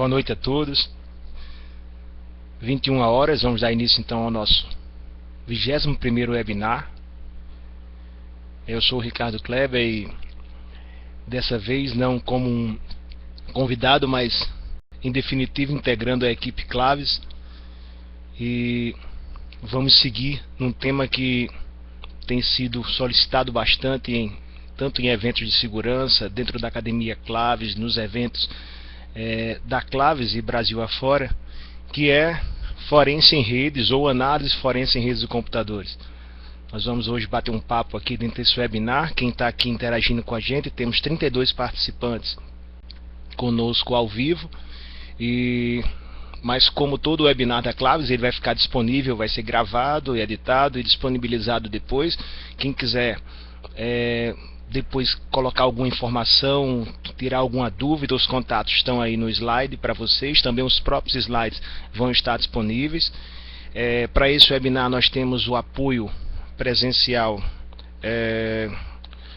Boa noite a todos. 21 horas, vamos dar início então ao nosso 21º webinar. Eu sou o Ricardo Kleber e dessa vez não como um convidado, mas em definitivo integrando a equipe Claves, e vamos seguir num tema que tem sido solicitado bastante tanto em eventos de segurança, dentro da Academia Claves, nos eventos da Claves e Brasil afora, que é forense em redes ou análise forense em redes de computadores. Nós vamos hoje bater um papo aqui dentro desse webinar. Quem está aqui interagindo com a gente, temos 32 participantes conosco ao vivo, mas como todo webinar da Claves, ele vai ficar disponível, vai ser gravado, editado e disponibilizado depois. Quem quiser depois colocar alguma informação, tirar alguma dúvida, os contatos estão aí no slide para vocês. Também os próprios slides vão estar disponíveis. Para esse webinar nós temos o apoio presencial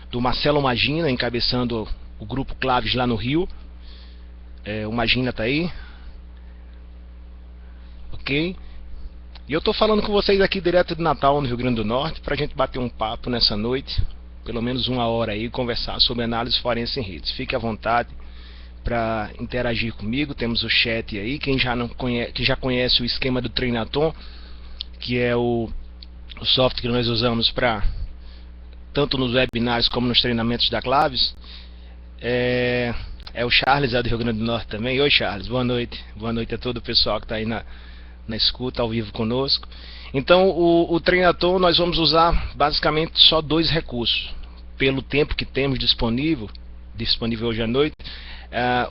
do Marcelo Magina, encabeçando o grupo Claves lá no Rio. O Magina está aí, ok? E eu estou falando com vocês aqui direto de Natal, no Rio Grande do Norte, para a gente bater um papo nessa noite, pelo menos uma hora aí, conversar sobre análise forense em redes. Fique à vontade para interagir comigo. Temos o chat aí. Quem já conhece o esquema do Treinaton, que é o software que nós usamos para tanto nos webinars como nos treinamentos da Claves, é o Charles, do Rio Grande do Norte também. Oi, Charles, boa noite. Boa noite a todo o pessoal que está aí na escuta, ao vivo conosco. Então, o Treinaton, nós vamos usar basicamente só dois recursos, pelo tempo que temos disponível hoje à noite.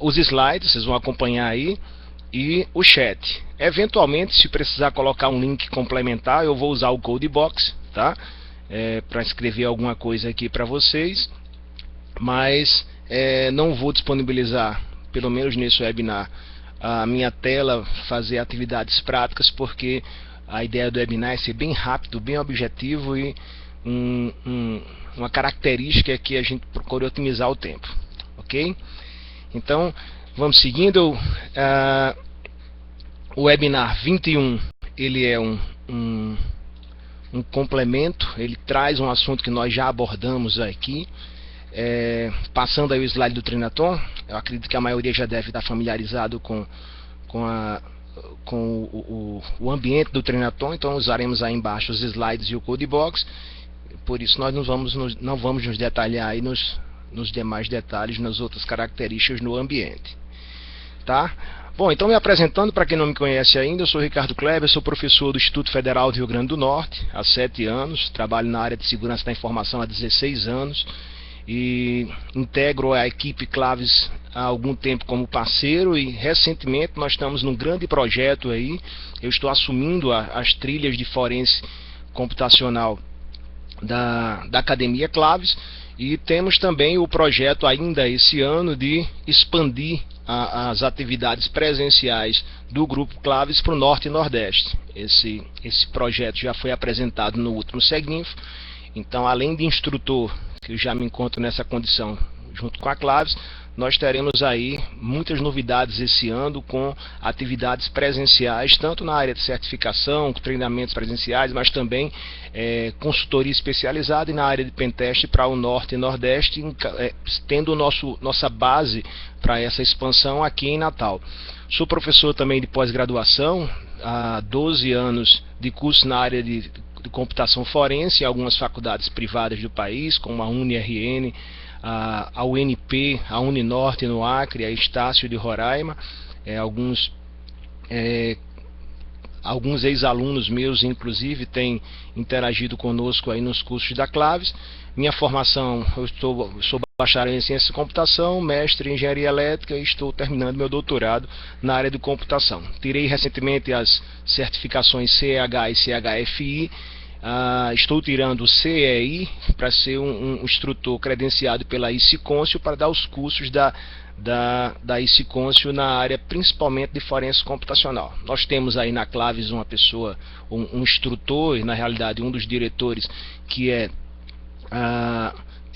Os slides, vocês vão acompanhar aí, e o chat. Eventualmente, se precisar colocar um link complementar, eu vou usar o Codebox, tá? Para escrever alguma coisa aqui para vocês, mas não vou disponibilizar, pelo menos nesse webinar, a minha tela, fazer atividades práticas, porque a ideia do webinar é ser bem rápido, bem objetivo, e uma característica é que a gente procure otimizar o tempo, ok? Então, vamos seguindo. O webinar 21, ele é um complemento, ele traz um assunto que nós já abordamos aqui. Passando aí o slide do Treinaton, eu acredito que a maioria já deve estar familiarizado com o ambiente do Treinaton, então usaremos aí embaixo os slides e o Codebox. Por isso nós não vamos nos detalhar aí nos demais detalhes, nas outras características no ambiente, tá? Bom, então me apresentando, para quem não me conhece ainda, eu sou Ricardo Kleber, sou professor do Instituto Federal do Rio Grande do Norte há 7 anos, trabalho na área de segurança da informação há 16 anos, e integro a equipe Claves há algum tempo como parceiro, e recentemente nós estamos num grande projeto aí. Eu estou assumindo as trilhas de forense computacional da Academia Claves, e temos também o projeto ainda esse ano de expandir as atividades presenciais do Grupo Claves para o Norte e Nordeste. Esse projeto já foi apresentado no último Segnifo. Então, além de instrutor, que eu já me encontro nessa condição junto com a Claves, nós teremos aí muitas novidades esse ano, com atividades presenciais, tanto na área de certificação, com treinamentos presenciais, mas também consultoria especializada, e na área de pentest para o Norte e Nordeste, tendo nossa base para essa expansão aqui em Natal. Sou professor também de pós-graduação, há 12 anos de curso na área de computação forense em algumas faculdades privadas do país, como a UniRN, a UNP, a Uninorte no Acre, a Estácio de Roraima. Alguns ex-alunos meus, inclusive, têm interagido conosco aí nos cursos da Claves. Minha formação, eu sou bacharel em Ciência de Computação, mestre em Engenharia Elétrica, e estou terminando meu doutorado na área de computação. Tirei recentemente as certificações CEH e CHFI. Estou tirando o CEI para ser um instrutor credenciado pela ICCONSIO, para dar os cursos da ICCONSIO na área principalmente de forense computacional. Nós temos aí na Claves uma pessoa, um instrutor, e na realidade um dos diretores, que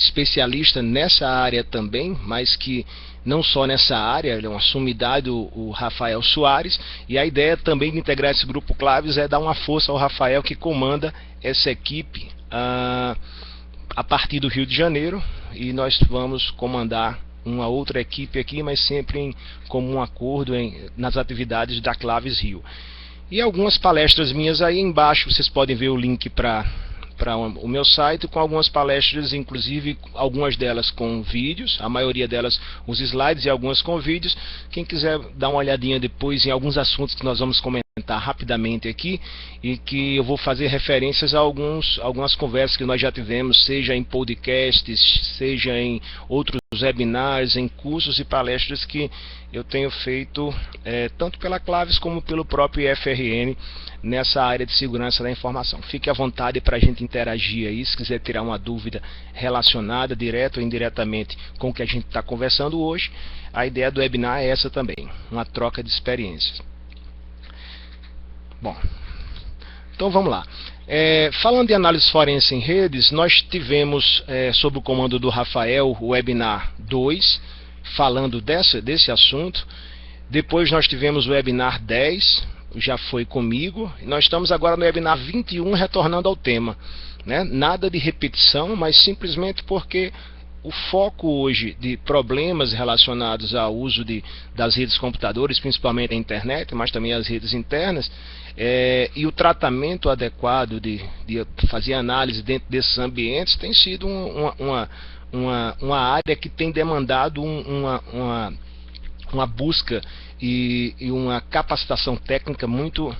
especialista nessa área também, mas que não só nessa área, ele é uma sumidade, o Rafael Soares, e a ideia também de integrar esse grupo Claves é dar uma força ao Rafael, que comanda essa equipe a partir do Rio de Janeiro, e nós vamos comandar uma outra equipe aqui, mas sempre em comum acordo nas atividades da Claves Rio. E algumas palestras minhas aí embaixo, vocês podem ver o link para o meu site, com algumas palestras, inclusive algumas delas com vídeos, a maioria delas os slides e algumas com vídeos. Quem quiser dar uma olhadinha depois em alguns assuntos que nós vamos comentar rapidamente aqui, e que eu vou fazer referências a algumas conversas que nós já tivemos, seja em podcasts, seja em outros webinars, em cursos e palestras que eu tenho feito tanto pela Claves como pelo próprio IFRN nessa área de segurança da informação. Fique à vontade para a gente interagir aí, se quiser tirar uma dúvida relacionada direto ou indiretamente com o que a gente está conversando hoje. A ideia do webinar é essa também, uma troca de experiências. Bom, então vamos lá. Falando de análise forense em redes, nós tivemos, sob o comando do Rafael, o webinar 2, falando desse assunto. Depois nós tivemos o webinar 10, já foi comigo. E nós estamos agora no webinar 21, retornando ao tema, né? Nada de repetição, mas simplesmente porque o foco hoje de problemas relacionados ao uso das redes computadores, principalmente a internet, mas também as redes internas, e o tratamento adequado de fazer análise dentro desses ambientes tem sido uma área que tem demandado uma busca e uma capacitação técnica muito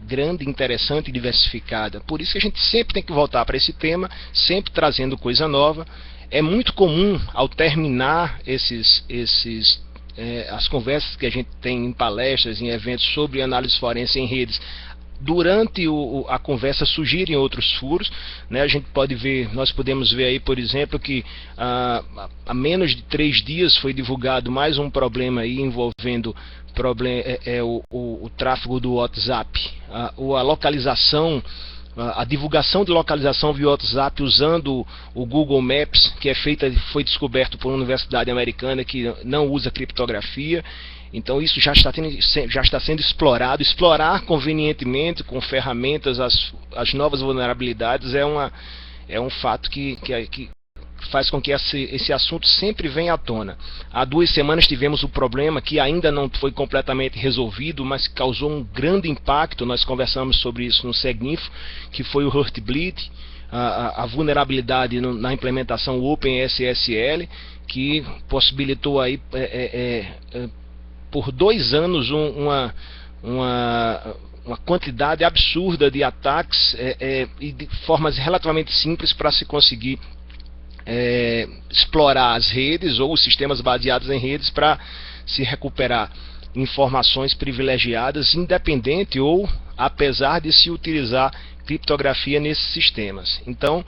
grande, interessante e diversificada. Por isso que a gente sempre tem que voltar para esse tema, sempre trazendo coisa nova. É muito comum, ao terminar as conversas que a gente tem em palestras, em eventos sobre análise forense em redes, durante a conversa surgirem outros furos, né? A gente pode ver, nós podemos ver aí, por exemplo, que há menos de 3 dias foi divulgado mais um problema aí envolvendo o tráfego do WhatsApp, a localização, a divulgação de localização via WhatsApp usando o Google Maps, que foi descoberto por uma universidade americana que não usa criptografia. Então isso já está sendo explorado. Explorar convenientemente com ferramentas as novas vulnerabilidades é um fato que faz com que esse assunto sempre venha à tona. Há 2 semanas tivemos o problema que ainda não foi completamente resolvido, mas que causou um grande impacto. Nós conversamos sobre isso no Segninfo, que foi o Heartbleed, a vulnerabilidade na implementação OpenSSL, que possibilitou aí por 2 anos uma quantidade absurda de ataques e de formas relativamente simples para se conseguir explorar as redes ou os sistemas baseados em redes para se recuperar informações privilegiadas, independente ou apesar de se utilizar criptografia nesses sistemas. Então,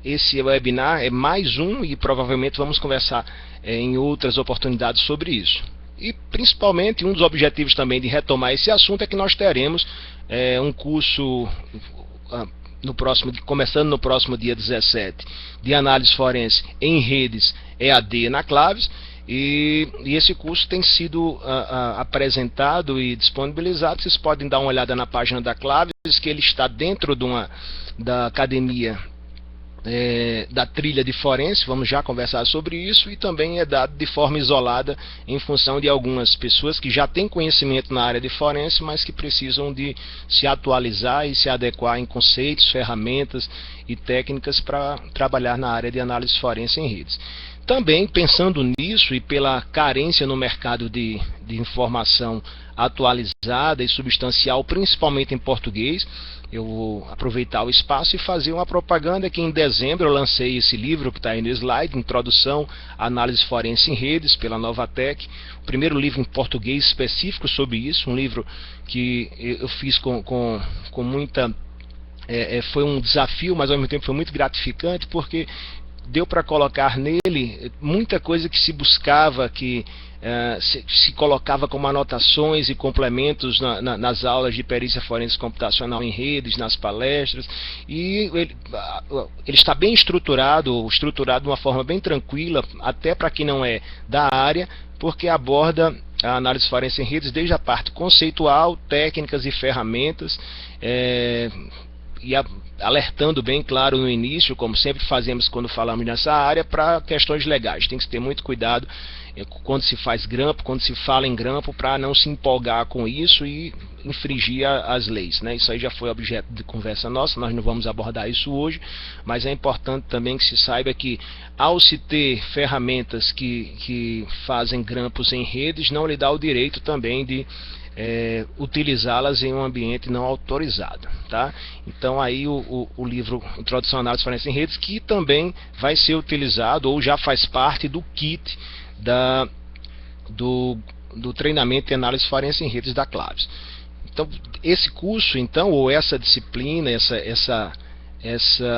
esse webinar é mais um, e provavelmente vamos conversar em outras oportunidades sobre isso. E principalmente um dos objetivos também de retomar esse assunto é que nós teremos um curso começando no próximo dia 17, de análise forense em redes EAD na Claves, e esse curso tem sido apresentado e disponibilizado. Vocês podem dar uma olhada na página da Claves, que ele está dentro da academia da trilha de forense. Vamos já conversar sobre isso, e também é dado de forma isolada em função de algumas pessoas que já têm conhecimento na área de forense, mas que precisam de se atualizar e se adequar em conceitos, ferramentas e técnicas para trabalhar na área de análise forense em redes. Também pensando nisso e pela carência no mercado de informação atualizada e substancial, principalmente em português, eu vou aproveitar o espaço e fazer uma propaganda que em dezembro eu lancei esse livro que está aí no slide, Introdução à Análise Forense em Redes, pela Novatec, o primeiro livro em português específico sobre isso, um livro que eu fiz com muita... foi um desafio, mas ao mesmo tempo foi muito gratificante, porque deu para colocar nele muita coisa que se buscava, que se colocava como anotações e complementos nas aulas de perícia forense computacional em redes, nas palestras, e ele está bem estruturado de uma forma bem tranquila, até para quem não é da área, porque aborda a análise forense em redes desde a parte conceitual, técnicas e ferramentas, e alertando bem claro no início, como sempre fazemos quando falamos nessa área, para questões legais. Tem que ter muito cuidado quando se faz grampo, quando se fala em grampo, para não se empolgar com isso e infringir as leis, né? Isso aí já foi objeto de conversa nossa, nós não vamos abordar isso hoje, mas é importante também que se saiba que, ao se ter ferramentas que fazem grampos em redes, não lhe dá o direito também de utilizá-las em um ambiente não autorizado, tá? Então aí o livro Introdução à Análise Forense em Redes, que também vai ser utilizado ou já faz parte do kit do treinamento de análise forense em redes da Claves. Então esse curso, então, ou essa disciplina,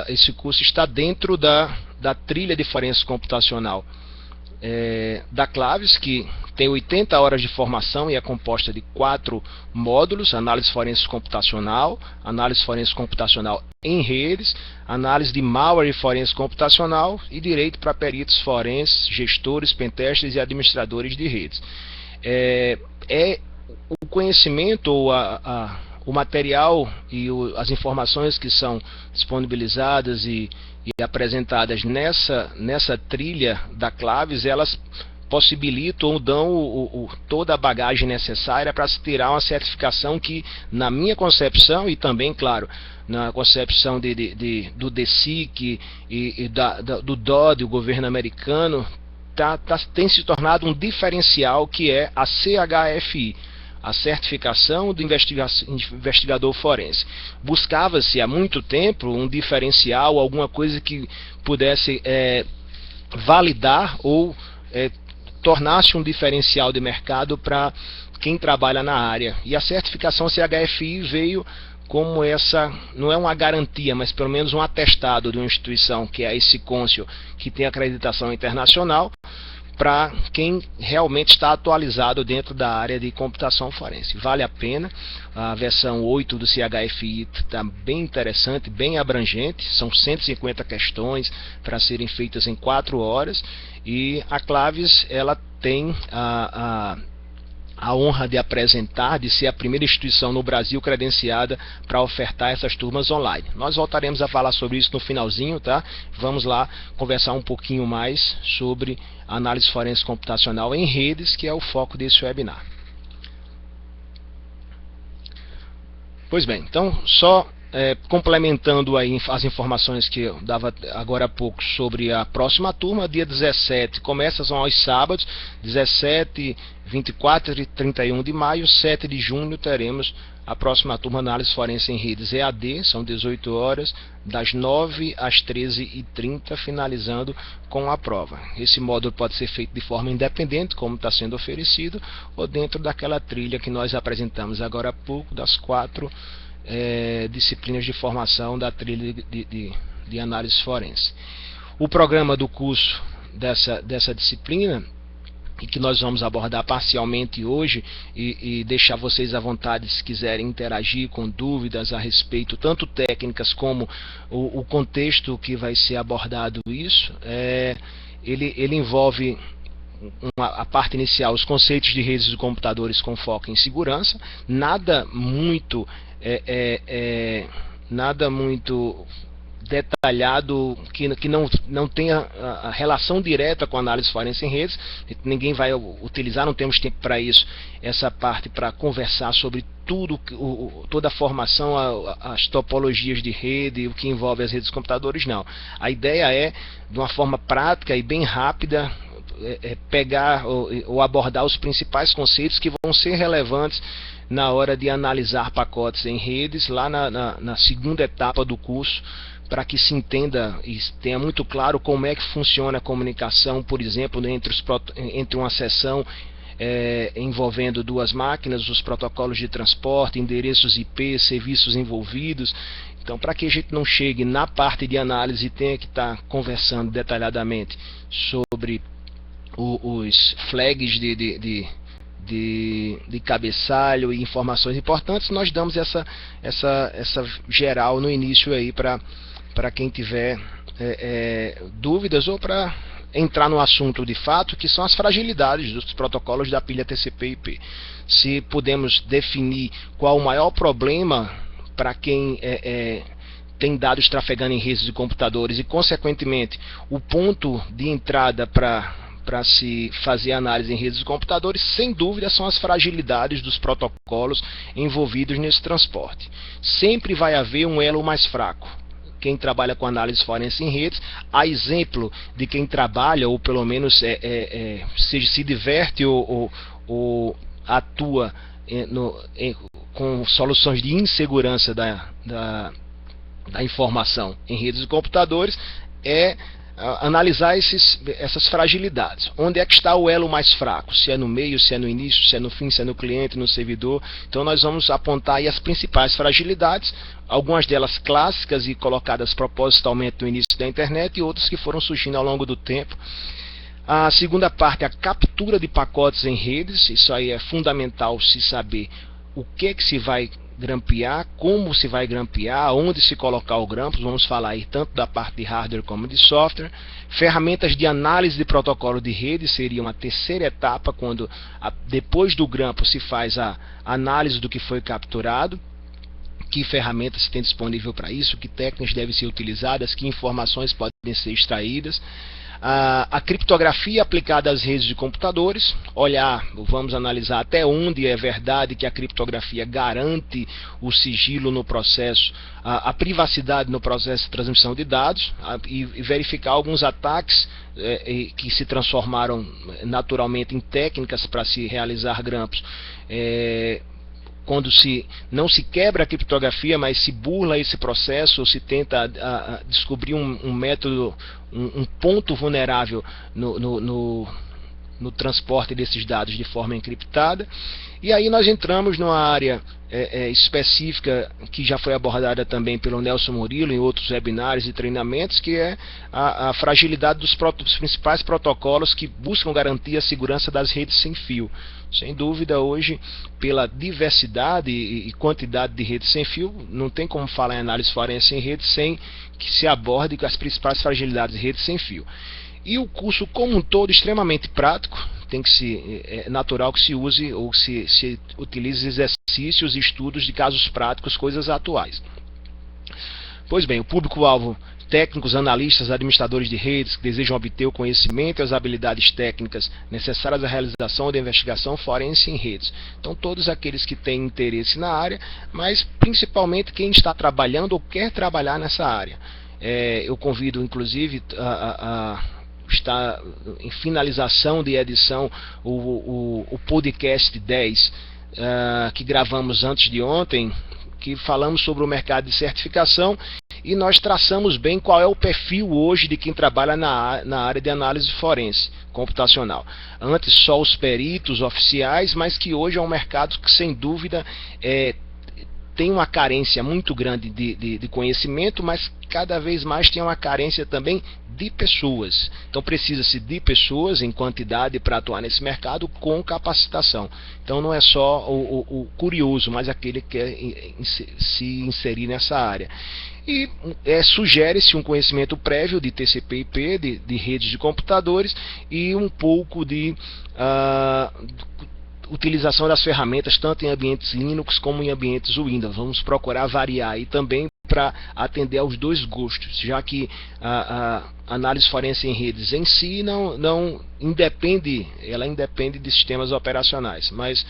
esse curso está dentro da trilha de forense computacional da Claves, que tem 80 horas de formação e é composta de 4 módulos: análise forense computacional, análise forense computacional em redes, análise de malware e forense computacional e direito para peritos forenses, gestores, pentesters e administradores de redes. O conhecimento ou o material e as informações que são disponibilizadas e apresentadas nessa trilha da Claves, elas possibilitam ou dão toda a bagagem necessária para se tirar uma certificação que, na minha concepção, e também, claro, na concepção do DSIC e do DOD, o governo americano, tem se tornado um diferencial, que é a CHFI, a certificação do investigador forense. Buscava-se há muito tempo um diferencial, alguma coisa que pudesse validar ou tornar-se um diferencial de mercado para quem trabalha na área. E a certificação CHFI veio como essa, não é uma garantia, mas pelo menos um atestado de uma instituição, que é a Ecconcio, que tem acreditação internacional, para quem realmente está atualizado dentro da área de computação forense. Vale a pena. A versão 8 do CHFI está bem interessante, bem abrangente. São 150 questões para serem feitas em 4 horas. E a Claves, ela tem a honra de apresentar, de ser a primeira instituição no Brasil credenciada para ofertar essas turmas online. Nós voltaremos a falar sobre isso no finalzinho, tá? Vamos lá conversar um pouquinho mais sobre análise forense computacional em redes, que é o foco desse webinar. Pois bem, então só complementando aí as informações que eu dava agora há pouco sobre a próxima turma, dia 17, começa, são aos sábados, 17, 24 e 31 de maio, 7 de junho teremos a próxima turma Análise Forense em Redes EAD, são 18 horas, das 9 às 13h30, finalizando com a prova. Esse módulo pode ser feito de forma independente, como está sendo oferecido, ou dentro daquela trilha que nós apresentamos agora há pouco, das 4 disciplinas de formação da trilha de análise forense. O programa do curso dessa disciplina, e que nós vamos abordar parcialmente hoje, e deixar vocês à vontade se quiserem interagir com dúvidas a respeito, tanto técnicas como o contexto que vai ser abordado isso, ele envolve a parte inicial, os conceitos de redes de computadores com foco em segurança, nada muito detalhado, que não tenha a relação direta com a análise forense em redes. Ninguém vai utilizar, não temos tempo para isso, essa parte para conversar sobre toda a formação, as topologias de rede, o que envolve as redes de computadores, não. A ideia é, de uma forma prática e bem rápida, pegar ou abordar os principais conceitos que vão ser relevantes na hora de analisar pacotes em redes, lá na segunda etapa do curso, para que se entenda e tenha muito claro como é que funciona a comunicação, por exemplo, entre uma sessão envolvendo duas máquinas, os protocolos de transporte, endereços IP, serviços envolvidos. Então, para que a gente não chegue na parte de análise e tenha que estar conversando detalhadamente sobre os flags de cabeçalho e informações importantes, nós damos essa geral no início aí para quem tiver dúvidas ou para entrar no assunto de fato, que são as fragilidades dos protocolos da pilha TCP/IP. Se podemos definir qual o maior problema para quem tem dados trafegando em redes de computadores e, consequentemente, o ponto de entrada para se fazer análise em redes de computadores, sem dúvida, são as fragilidades dos protocolos envolvidos nesse transporte. Sempre vai haver um elo mais fraco. Quem trabalha com análise forense em redes, a exemplo de quem trabalha, ou pelo menos se diverte ou atua com soluções de insegurança da informação em redes de computadores, analisar essas fragilidades. Onde é que está o elo mais fraco? Se é no meio, se é no início, se é no fim, se é no cliente, no servidor. Então nós vamos apontar aí as principais fragilidades, algumas delas clássicas e colocadas propositalmente no início da internet, e outras que foram surgindo ao longo do tempo. A segunda parte é a captura de pacotes em redes. Isso aí é fundamental se saber o que se vai grampear, como se vai grampear, onde se colocar o grampo. Vamos falar aí tanto da parte de hardware como de software. Ferramentas de análise de protocolo de rede seria uma terceira etapa, quando depois do grampo se faz a análise do que foi capturado. Que ferramentas se tem disponível para isso, que técnicas devem ser utilizadas, que informações podem ser extraídas. A criptografia aplicada às redes de computadores, vamos analisar até onde é verdade que a criptografia garante o sigilo no processo, a privacidade no processo de transmissão de dados, e verificar alguns ataques que se transformaram naturalmente em técnicas para se realizar grampos. Quando não se quebra a criptografia, mas se burla esse processo, ou se tenta descobrir um método, um ponto vulnerável no transporte desses dados de forma encriptada. E aí nós entramos numa área específica que já foi abordada também pelo Nelson Murilo em outros webinários e treinamentos, que é a fragilidade dos principais protocolos que buscam garantir a segurança das redes sem fio. Sem dúvida, hoje, pela diversidade e quantidade de redes sem fio, não tem como falar em análise forense em redes sem que se aborde as principais fragilidades de redes sem fio. E o curso como um todo extremamente prático, é natural que se use ou se utilize exercícios e estudos de casos práticos, coisas atuais. Pois bem, o público-alvo: técnicos, analistas, administradores de redes que desejam obter o conhecimento e as habilidades técnicas necessárias à realização da investigação forense em redes. Então, todos aqueles que têm interesse na área, mas principalmente quem está trabalhando ou quer trabalhar nessa área. Eu convido, inclusive, está em finalização de edição o podcast 10, que gravamos antes de ontem, que falamos sobre o mercado de certificação, e nós traçamos bem qual é o perfil hoje de quem trabalha na área de análise forense computacional. Antes só os peritos oficiais, mas que hoje é um mercado que sem dúvida tem uma carência muito grande de conhecimento, mas cada vez mais tem uma carência também de pessoas. Então precisa-se de pessoas em quantidade para atuar nesse mercado com capacitação. Então não é só o curioso, mas aquele que quer se inserir nessa área. E sugere-se um conhecimento prévio de TCP/IP, de redes de computadores, e um pouco de utilização das ferramentas tanto em ambientes Linux como em ambientes Windows. Vamos procurar variar aí também para atender aos dois gostos, já que a análise forense em redes em si não independe, ela independe de sistemas operacionais, mas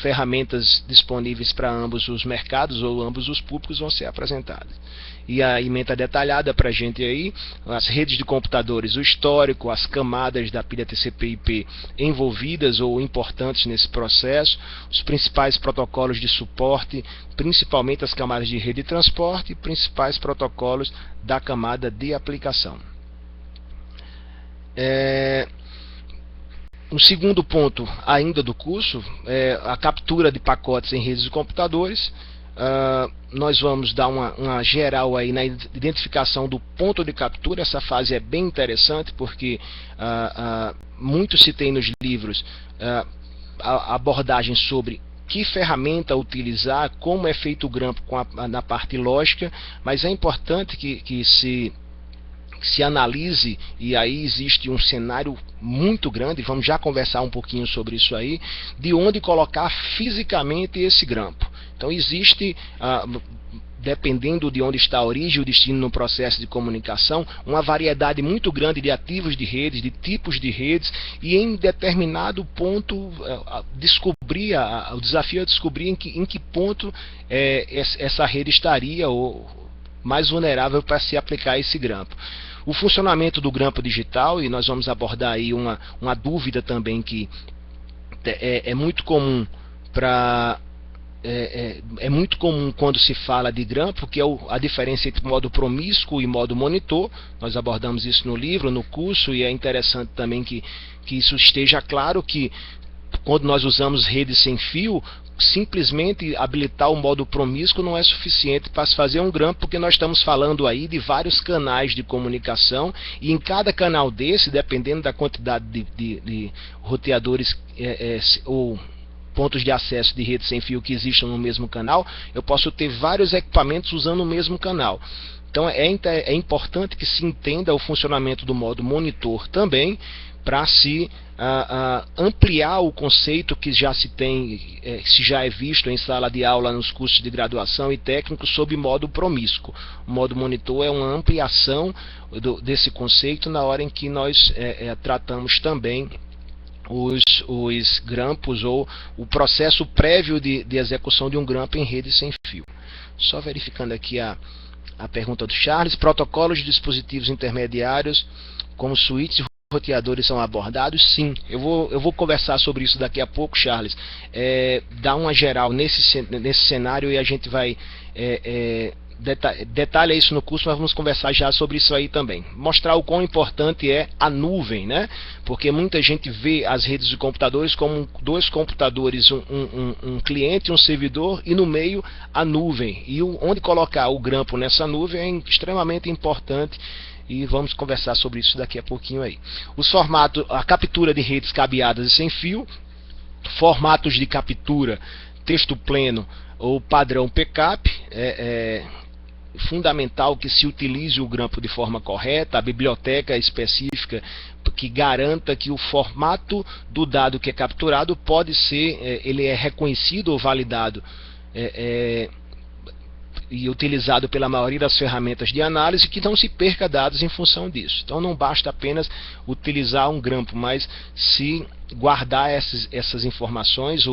ferramentas disponíveis para ambos os mercados ou ambos os públicos vão ser apresentadas. E a ementa detalhada para a gente aí, as redes de computadores, o histórico, as camadas da pilha TCP/IP envolvidas ou importantes nesse processo, os principais protocolos de suporte, principalmente as camadas de rede de transporte, e principais protocolos da camada de aplicação. O segundo ponto ainda do curso é a captura de pacotes em redes de computadores. nós vamos dar uma geral aí na identificação do ponto de captura. Essa fase é bem interessante porque muito se tem nos livros a abordagem sobre que ferramenta utilizar, como é feito o grampo na parte lógica, mas é importante que se analise, e aí existe um cenário muito grande, vamos já conversar um pouquinho sobre isso aí, de onde colocar fisicamente esse grampo. Então existe, dependendo de onde está a origem e o destino no processo de comunicação, uma variedade muito grande de ativos de redes, de tipos de redes, e em determinado ponto o desafio é descobrir em que ponto essa rede estaria ou mais vulnerável para se aplicar esse grampo. O funcionamento do grampo digital, e nós vamos abordar aí uma dúvida também que é muito comum é muito comum quando se fala de grampo, que é a diferença entre modo promíscuo e modo monitor. Nós abordamos isso no livro, no curso, e é interessante também que isso esteja claro, que quando nós usamos redes sem fio, simplesmente habilitar o modo promíscuo não é suficiente para se fazer um grampo, porque nós estamos falando aí de vários canais de comunicação, e em cada canal desse, dependendo da quantidade de roteadores ou pontos de acesso de rede sem fio que existam no mesmo canal, eu posso ter vários equipamentos usando o mesmo canal. Então é importante que se entenda o funcionamento do modo monitor também, para se ampliar o conceito que já se tem, se já é visto em sala de aula nos cursos de graduação e técnicos sobre modo promíscuo. O modo monitor é uma ampliação desse conceito na hora em que nós tratamos também os grampos ou o processo prévio de execução de um grampo em rede sem fio. Só verificando aqui a pergunta do Charles: protocolos de dispositivos intermediários como switches e roteadores são abordados? Sim, eu vou conversar sobre isso daqui a pouco, Charles. Dar uma geral nesse cenário, e a gente vai detalha isso no curso, mas vamos conversar já sobre isso aí também. Mostrar o quão importante é a nuvem, né? Porque muita gente vê as redes de computadores como dois computadores, um cliente e um servidor, e no meio a nuvem. E onde colocar o grampo nessa nuvem é extremamente importante, e vamos conversar sobre isso daqui a pouquinho aí. Os formatos, a captura de redes cabeadas e sem fio, formatos de captura, texto pleno ou padrão PCAP, fundamental que se utilize o grampo de forma correta, a biblioteca específica que garanta que o formato do dado que é capturado pode ser, ele é reconhecido ou validado e utilizado pela maioria das ferramentas de análise, que não se perca dados em função disso. Então não basta apenas utilizar um grampo, mas se guardar essas informações,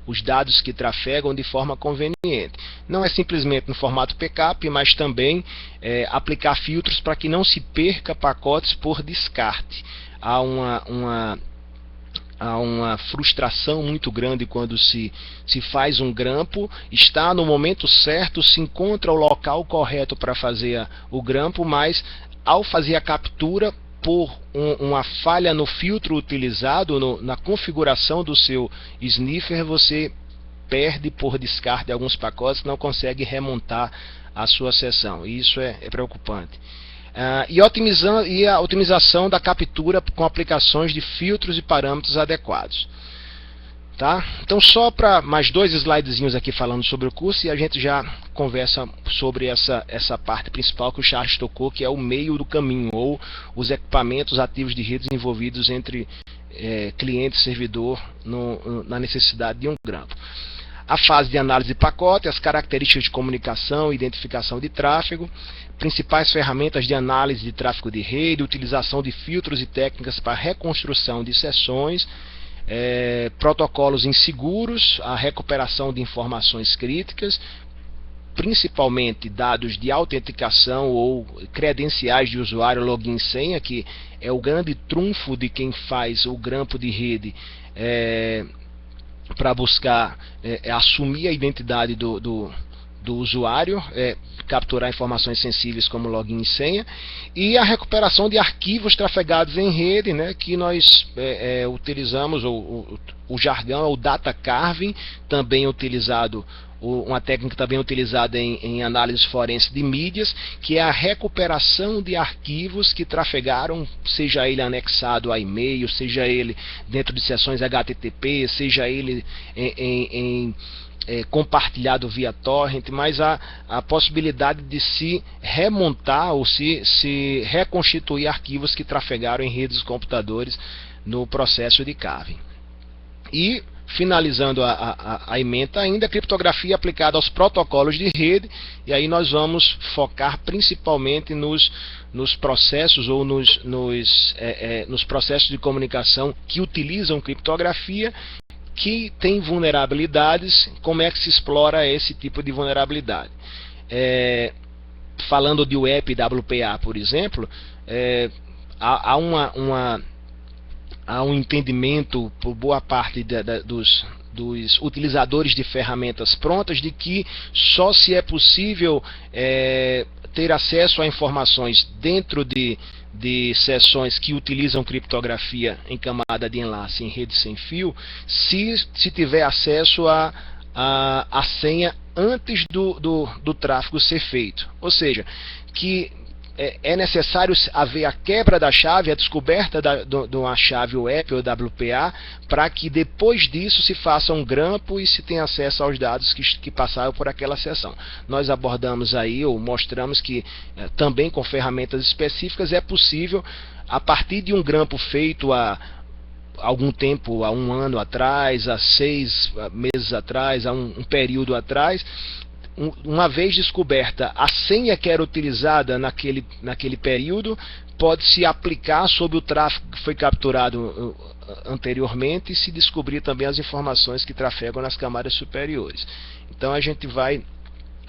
os dados que trafegam de forma conveniente. Não é simplesmente no formato PCAP, mas também aplicar filtros para que não se perca pacotes por descarte. Há uma frustração muito grande quando se faz um grampo, está no momento certo, se encontra o local correto para fazer o grampo, mas ao fazer a captura, por uma falha no filtro utilizado, na configuração do seu sniffer, você perde por descarte alguns pacotes, não consegue remontar a sua sessão. Isso é preocupante. E a otimização da captura com aplicações de filtros e parâmetros adequados. Tá? Então, só para mais dois slidezinhos aqui falando sobre o curso, e a gente já conversa sobre essa parte principal que o Charles tocou, que é o meio do caminho, ou os equipamentos ativos de redes envolvidos entre cliente e servidor na necessidade de um grampo. A fase de análise de pacote, as características de comunicação e identificação de tráfego, principais ferramentas de análise de tráfego de rede, utilização de filtros e técnicas para reconstrução de sessões, protocolos inseguros, a recuperação de informações críticas, principalmente dados de autenticação ou credenciais de usuário, login e senha, que é o grande trunfo de quem faz o grampo de rede, para buscar assumir a identidade do usuário, capturar informações sensíveis como login e senha, e a recuperação de arquivos trafegados em rede, né, que nós utilizamos, o jargão é o data carving, também utilizado uma técnica também utilizada em análise forense de mídias, que é a recuperação de arquivos que trafegaram, seja ele anexado a e-mail, seja ele dentro de sessões HTTP, seja ele compartilhado via torrent, mas a possibilidade de se remontar ou se reconstituir arquivos que trafegaram em redes de computadores no processo de caving. E finalizando a ementa ainda, a criptografia aplicada aos protocolos de rede, e aí nós vamos focar principalmente nos processos ou nos processos de comunicação que utilizam criptografia, que tem vulnerabilidades. Como é que se explora esse tipo de vulnerabilidade? Falando de web WPA, por exemplo, há um entendimento por boa parte dos utilizadores de ferramentas prontas de que só se é possível ter acesso a informações dentro de sessões que utilizam criptografia em camada de enlace em rede sem fio, se tiver acesso a senha antes do tráfego ser feito. Ou seja, que é necessário haver a quebra da chave, a descoberta de uma chave web ou WPA, para que depois disso se faça um grampo e se tenha acesso aos dados que passaram por aquela sessão. Nós abordamos aí, ou mostramos que também com ferramentas específicas é possível, a partir de um grampo feito há algum tempo, há um ano atrás, há 6 meses atrás, há um período atrás, uma vez descoberta a senha que era utilizada naquele período, pode-se aplicar sobre o tráfego que foi capturado anteriormente e se descobrir também as informações que trafegam nas camadas superiores. Então a gente vai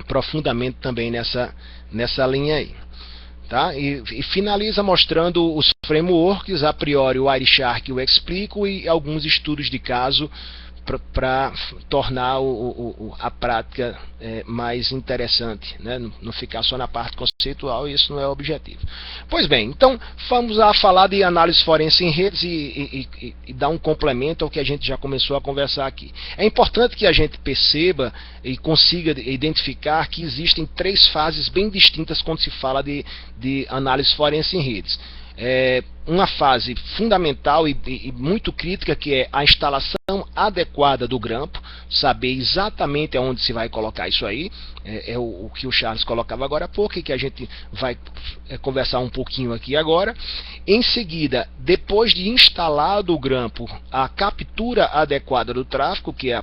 profundamente também nessa linha aí. Tá? E finaliza mostrando os frameworks, a priori o Wireshark e o Explico, e alguns estudos de caso para tornar a prática mais interessante, né? Não ficar só na parte conceitual, e isso não é o objetivo. Pois bem, então vamos a falar de análise forense em redes e dar um complemento ao que a gente já começou a conversar aqui. É importante que a gente perceba e consiga identificar que existem 3 fases bem distintas quando se fala de análise forense em redes. Uma fase fundamental e muito crítica, que é a instalação adequada do grampo, saber exatamente aonde se vai colocar isso aí, o que o Charles colocava agora há pouco e que a gente vai conversar um pouquinho aqui agora. Em seguida, depois de instalado o grampo, a captura adequada do tráfego, que é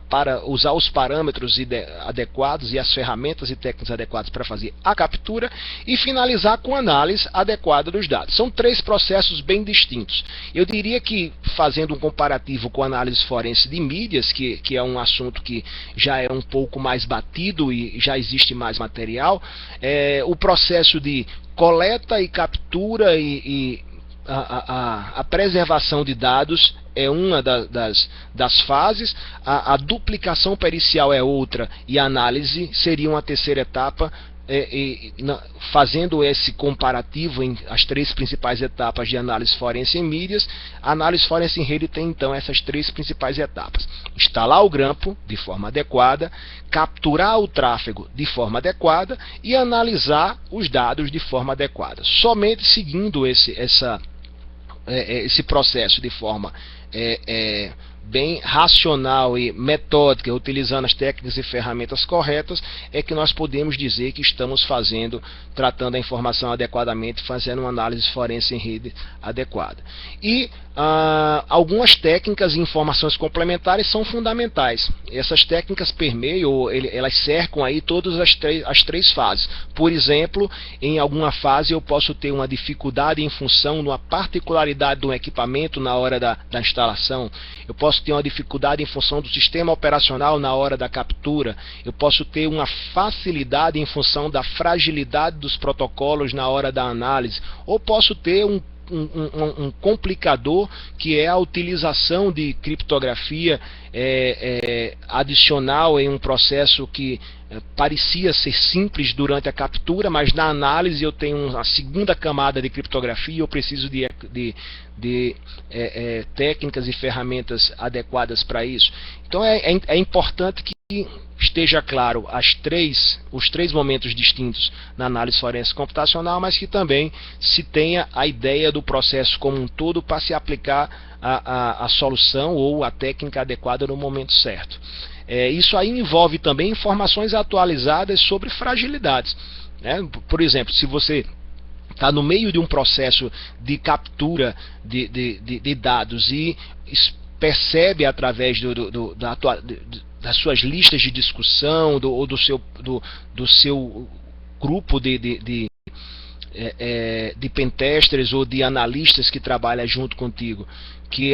para usar os parâmetros adequados e as ferramentas e técnicas adequadas para fazer a captura, e finalizar com a análise adequada dos dados. São 3 processos bem distintos. Eu diria que, fazendo um comparativo com a análise forense de mídias, que é um assunto que já é um pouco mais batido e já existe mais material, o processo de coleta e captura e a preservação de dados é uma das fases, a duplicação pericial é outra, e a análise seria uma terceira etapa, fazendo esse comparativo em as 3 principais etapas de análise forense em mídias. A análise forense em rede tem então essas 3 principais etapas: instalar o grampo de forma adequada, capturar o tráfego de forma adequada e analisar os dados de forma adequada. Somente seguindo esse processo de forma bem racional e metódica, utilizando as técnicas e ferramentas corretas, é que nós podemos dizer que estamos tratando a informação adequadamente, fazendo uma análise forense em rede adequada. E algumas técnicas e informações complementares são fundamentais. Essas técnicas permeiam, elas cercam aí todas as três fases. Por exemplo, em alguma fase eu posso ter uma dificuldade em função de uma particularidade do equipamento na hora da instalação. Eu posso ter uma dificuldade em função do sistema operacional na hora da captura. Eu posso ter uma facilidade em função da fragilidade dos protocolos na hora da análise. Ou posso ter um complicador, que é a utilização de criptografia adicional em um processo que parecia ser simples durante a captura, mas na análise eu tenho uma segunda camada de criptografia, eu preciso de técnicas e ferramentas adequadas para isso. Então é importante que esteja claro os três momentos distintos na análise forense computacional, mas que também se tenha a ideia do processo como um todo para se aplicar a solução ou a técnica adequada no momento certo. Isso aí envolve também informações atualizadas sobre fragilidades, né? Por exemplo, se você está no meio de um processo de captura de dados e percebe através das suas listas de discussão ou do seu grupo de pentesters ou de analistas que trabalham junto contigo, que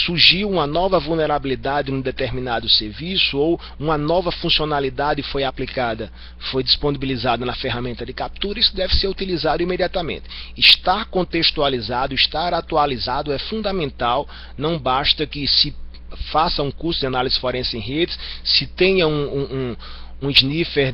surgiu uma nova vulnerabilidade em um determinado serviço ou uma nova funcionalidade foi aplicada, foi disponibilizada na ferramenta de captura, isso deve ser utilizado imediatamente. Estar contextualizado, estar atualizado é fundamental, não basta que se faça um curso de análise forense em redes, se tenha um sniffer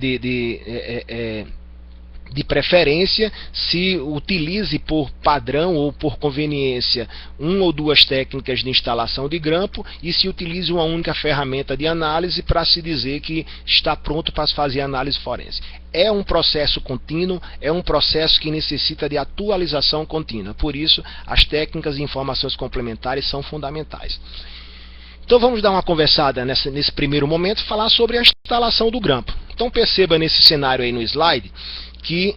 de preferência, se utilize por padrão ou por conveniência uma ou duas técnicas de instalação de grampo e se utilize uma única ferramenta de análise para se dizer que está pronto para fazer análise forense. É um processo contínuo, é um processo que necessita de atualização contínua, por isso as técnicas e informações complementares são fundamentais. Então vamos dar uma conversada nesse primeiro momento, falar sobre a instalação do grampo. Então perceba nesse cenário aí no slide que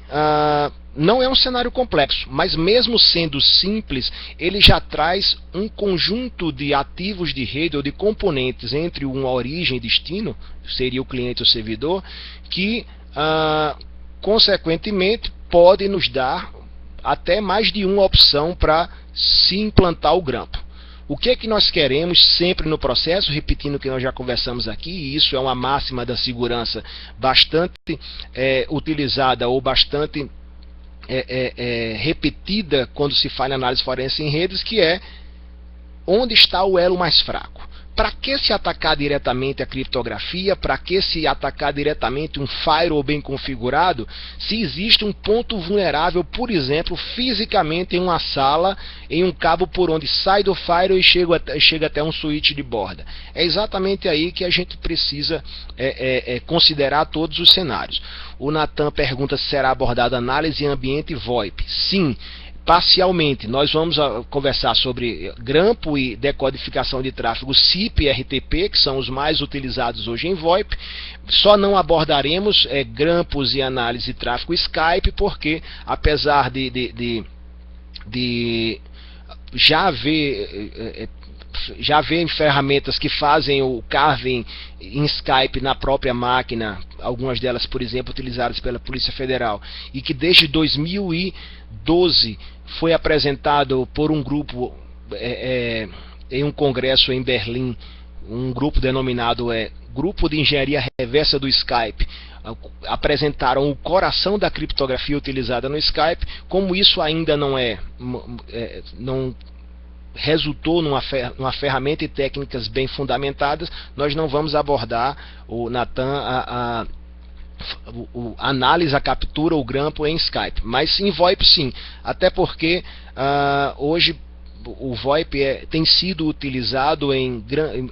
não é um cenário complexo, mas mesmo sendo simples, ele já traz um conjunto de ativos de rede ou de componentes entre uma origem e destino, seria o cliente ou servidor, que consequentemente pode nos dar até mais de uma opção para se implantar o grampo. O que é que nós queremos sempre no processo, repetindo o que nós já conversamos aqui, e isso é uma máxima da segurança bastante utilizada ou bastante repetida quando se fala em análise forense em redes, que é onde está o elo mais fraco. Para que se atacar diretamente a criptografia? Para que se atacar diretamente um firewall bem configurado? Se existe um ponto vulnerável, por exemplo, fisicamente em uma sala, em um cabo por onde sai do firewall e chega até um switch de borda. É exatamente aí que a gente precisa considerar todos os cenários. O Natan pergunta se será abordada análise em ambiente VoIP. Sim. Parcialmente, nós vamos conversar sobre grampo e decodificação de tráfego SIP e RTP, que são os mais utilizados hoje em VoIP. Só não abordaremos grampos e análise de tráfego Skype, porque apesar de já haver ferramentas que fazem o carving em Skype na própria máquina, algumas delas, por exemplo, utilizadas pela Polícia Federal, e que desde 2012 foi apresentado por um grupo em um congresso em Berlim, um grupo denominado Grupo de Engenharia Reversa do Skype. Apresentaram o coração da criptografia utilizada no Skype. Como isso ainda não resultou numa ferramenta e técnicas bem fundamentadas, nós não vamos abordar, o Natan, a análise, a captura ou grampo em Skype, mas em VoIP sim, até porque hoje o VoIP tem sido utilizado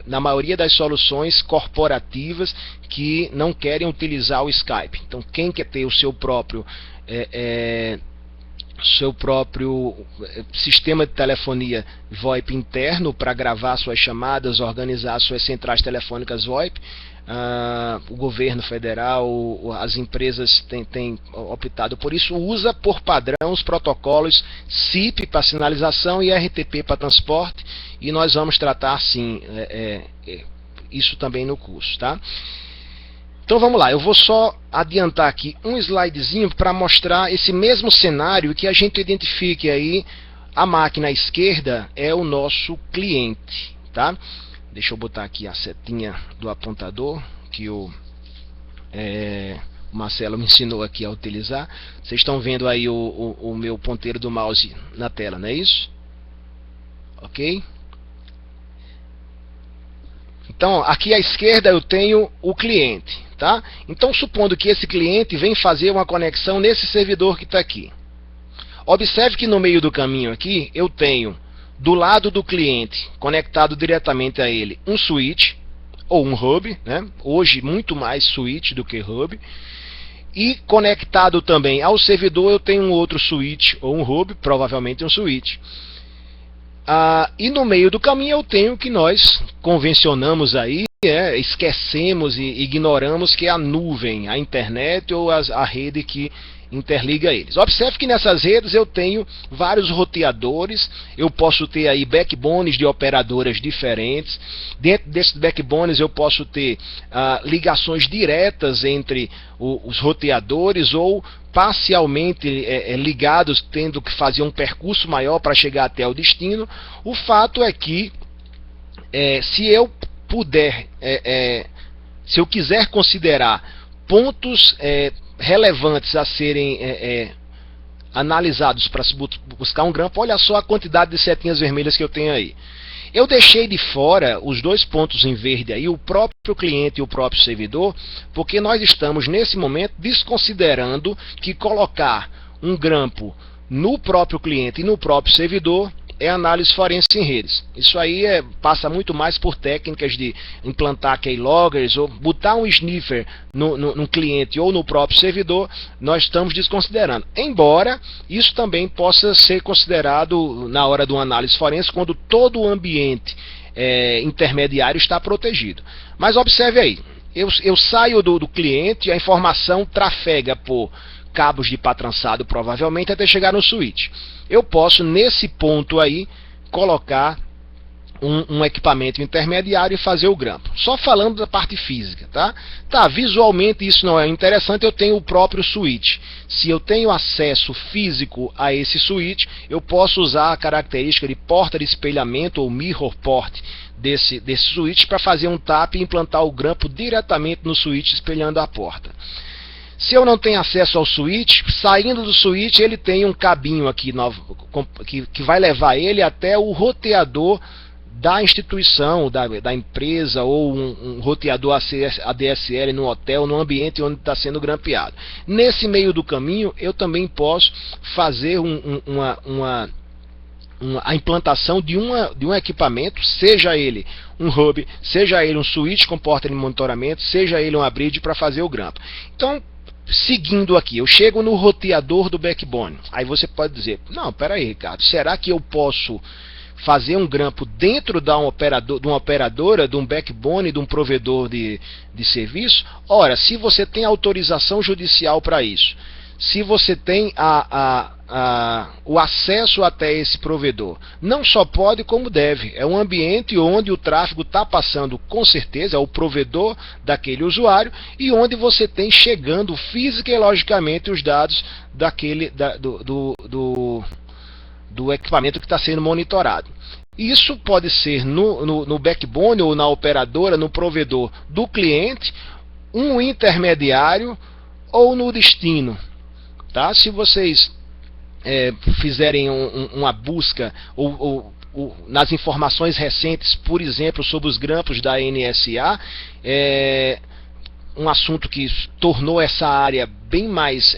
na maioria das soluções corporativas que não querem utilizar o Skype. Então quem quer ter o seu próprio sistema de telefonia VoIP interno para gravar suas chamadas, organizar suas centrais telefônicas VoIP, o governo federal, as empresas têm optado por isso, usa por padrão os protocolos SIP para sinalização e RTP para transporte, e nós vamos tratar sim isso também no curso, tá? Então vamos lá, eu vou só adiantar aqui um slidezinho para mostrar esse mesmo cenário, que a gente identifique aí a máquina à esquerda é o nosso cliente, tá? Deixa eu botar aqui a setinha do apontador que o Marcelo me ensinou aqui a utilizar. Vocês estão vendo aí o meu ponteiro do mouse na tela, não é isso? Ok? Então aqui à esquerda eu tenho o cliente. tá? Então, supondo que esse cliente vem fazer uma conexão nesse servidor que está aqui. Observe que no meio do caminho aqui, eu tenho, do lado do cliente, conectado diretamente a ele, um switch, ou um hub, né? Hoje muito mais switch do que hub. E conectado também ao servidor, eu tenho um outro switch, ou um hub, provavelmente um switch. E no meio do caminho eu tenho o que nós convencionamos aí, esquecemos e ignoramos, que é a nuvem, a internet ou a rede que interliga eles. Observe que nessas redes eu tenho vários roteadores, eu posso ter aí backbones de operadoras diferentes. Dentro desses backbones eu posso ter ligações diretas entre os roteadores ou parcialmente ligados, tendo que fazer um percurso maior para chegar até o destino. O fato é que se eu puder, se eu quiser considerar pontos relevantes a serem analisados para se buscar um grampo, olha só a quantidade de setinhas vermelhas que eu tenho aí. Eu deixei de fora os dois pontos em verde aí, o próprio cliente e o próprio servidor, porque nós estamos nesse momento desconsiderando que colocar um grampo no próprio cliente e no próprio servidor é análise forense em redes. Isso aí passa muito mais por técnicas de implantar keyloggers ou botar um sniffer no cliente ou no próprio servidor. Nós estamos desconsiderando. Embora isso também possa ser considerado na hora de uma análise forense, quando todo o ambiente intermediário está protegido. Mas observe aí, eu saio do cliente, a informação trafega por cabos de pá trançado, provavelmente, até chegar no switch. Eu posso, nesse ponto aí, colocar um equipamento intermediário e fazer o grampo. Só falando da parte física, tá? Visualmente isso não é interessante, eu tenho o próprio switch. Se eu tenho acesso físico a esse switch, eu posso usar a característica de porta de espelhamento ou mirror port desse switch para fazer um tap e implantar o grampo diretamente no switch, espelhando a porta. Se eu não tenho acesso ao switch, saindo do switch ele tem um cabinho aqui que vai levar ele até o roteador da instituição, da empresa, ou um roteador ADSL no hotel, no ambiente onde está sendo grampeado. Nesse meio do caminho eu também posso fazer a implantação de um equipamento, seja ele um hub, seja ele um switch com porta de monitoramento, seja ele uma bridge, para fazer o grampo. Então, seguindo aqui, eu chego no roteador do backbone. Aí você pode dizer, não, peraí, Ricardo, será que eu posso fazer um grampo dentro de uma operadora, de um backbone, de um provedor de serviço? Ora, se você tem autorização judicial para isso, se você tem o acesso até esse provedor, não só pode como deve. É um ambiente onde o tráfego está passando, com certeza, é o provedor daquele usuário, e onde você tem chegando física e logicamente os dados do equipamento que está sendo monitorado. Isso pode ser no backbone ou na operadora, no provedor do cliente, um intermediário ou no destino. Tá? Se vocês fizerem uma busca ou nas informações recentes, por exemplo, sobre os grampos da NSA, um assunto que tornou essa área bem mais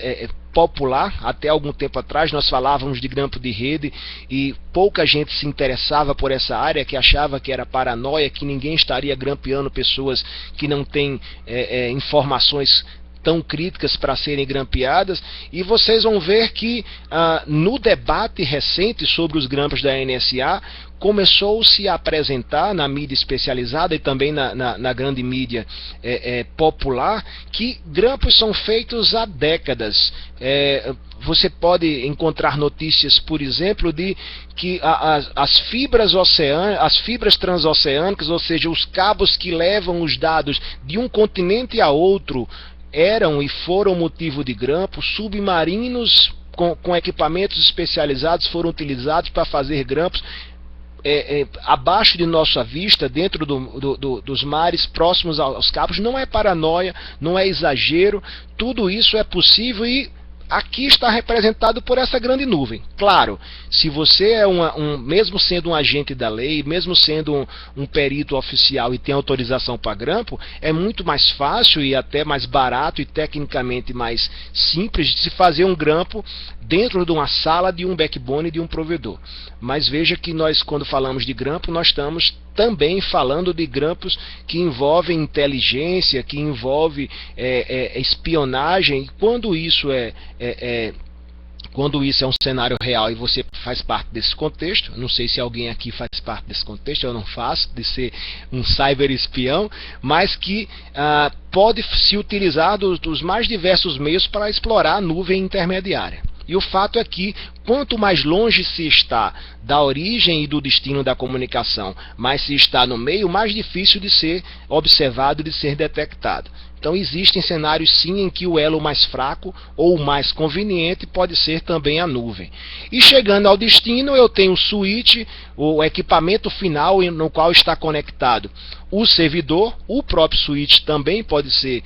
popular. Até algum tempo atrás nós falávamos de grampo de rede e pouca gente se interessava por essa área, que achava que era paranoia, que ninguém estaria grampeando pessoas que não têm informações tão críticas para serem grampeadas. E vocês vão ver que no debate recente sobre os grampos da NSA, começou-se a apresentar na mídia especializada e também na grande mídia popular, que grampos são feitos há décadas. Você pode encontrar notícias, por exemplo, de que as fibras transoceânicas, ou seja, os cabos que levam os dados de um continente a outro, eram e foram motivo de grampo. Submarinos com equipamentos especializados foram utilizados para fazer grampos abaixo de nossa vista, dentro dos mares próximos aos cabos. Não é paranoia, não é exagero, tudo isso é possível. E aqui está representado por essa grande nuvem. Claro, se você é mesmo sendo um agente da lei, mesmo sendo um perito oficial e tem autorização para grampo, é muito mais fácil e até mais barato e tecnicamente mais simples de se fazer um grampo dentro de uma sala de um backbone de um provedor. Mas veja que nós, quando falamos de grampo, nós estamos também falando de grampos que envolvem inteligência, que envolve espionagem. E quando isso é um cenário real e você faz parte desse contexto, não sei se alguém aqui faz parte desse contexto, eu não faço, de ser um cyber espião, mas que pode se utilizar dos mais diversos meios para explorar a nuvem intermediária. E o fato é que, quanto mais longe se está da origem e do destino da comunicação, mais se está no meio, mais difícil de ser observado, de ser detectado. Então existem cenários sim em que o elo mais fraco ou o mais conveniente pode ser também a nuvem. E chegando ao destino, eu tenho o switch, o equipamento final no qual está conectado o servidor. O próprio switch também pode ser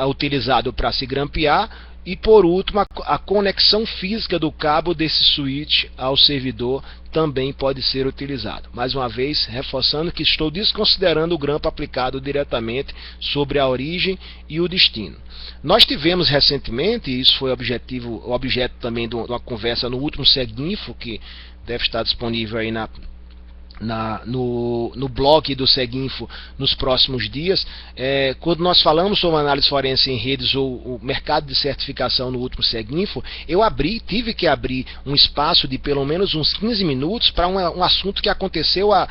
utilizado para se grampear. E por último, a conexão física do cabo desse switch ao servidor também pode ser utilizado. Mais uma vez, reforçando que estou desconsiderando o grampo aplicado diretamente sobre a origem e o destino. Nós tivemos recentemente, e isso foi o objeto também de uma conversa no último Seguinfo, que deve estar disponível aí no blog do Seguinfo nos próximos dias, quando nós falamos sobre análise forense em redes ou o mercado de certificação no último Seguinfo, eu tive que abrir um espaço de pelo menos uns 15 minutos para um assunto que aconteceu há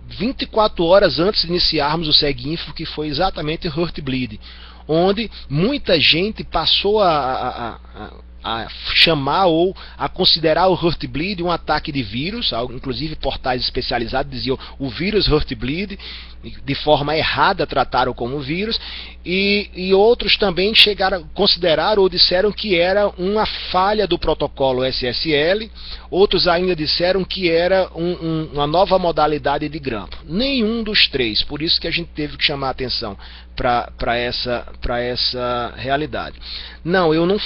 24 horas antes de iniciarmos o Seguinfo, que foi exatamente o Heartbleed, onde muita gente passou a chamar ou a considerar o Heartbleed um ataque de vírus. Inclusive portais especializados diziam o vírus Heartbleed, de forma errada trataram como vírus, e outros também chegaram a considerar ou disseram que era uma falha do protocolo SSL, outros ainda disseram que era uma nova modalidade de grampo. Nenhum dos três, por isso que a gente teve que chamar a atenção para essa realidade. Não, eu não.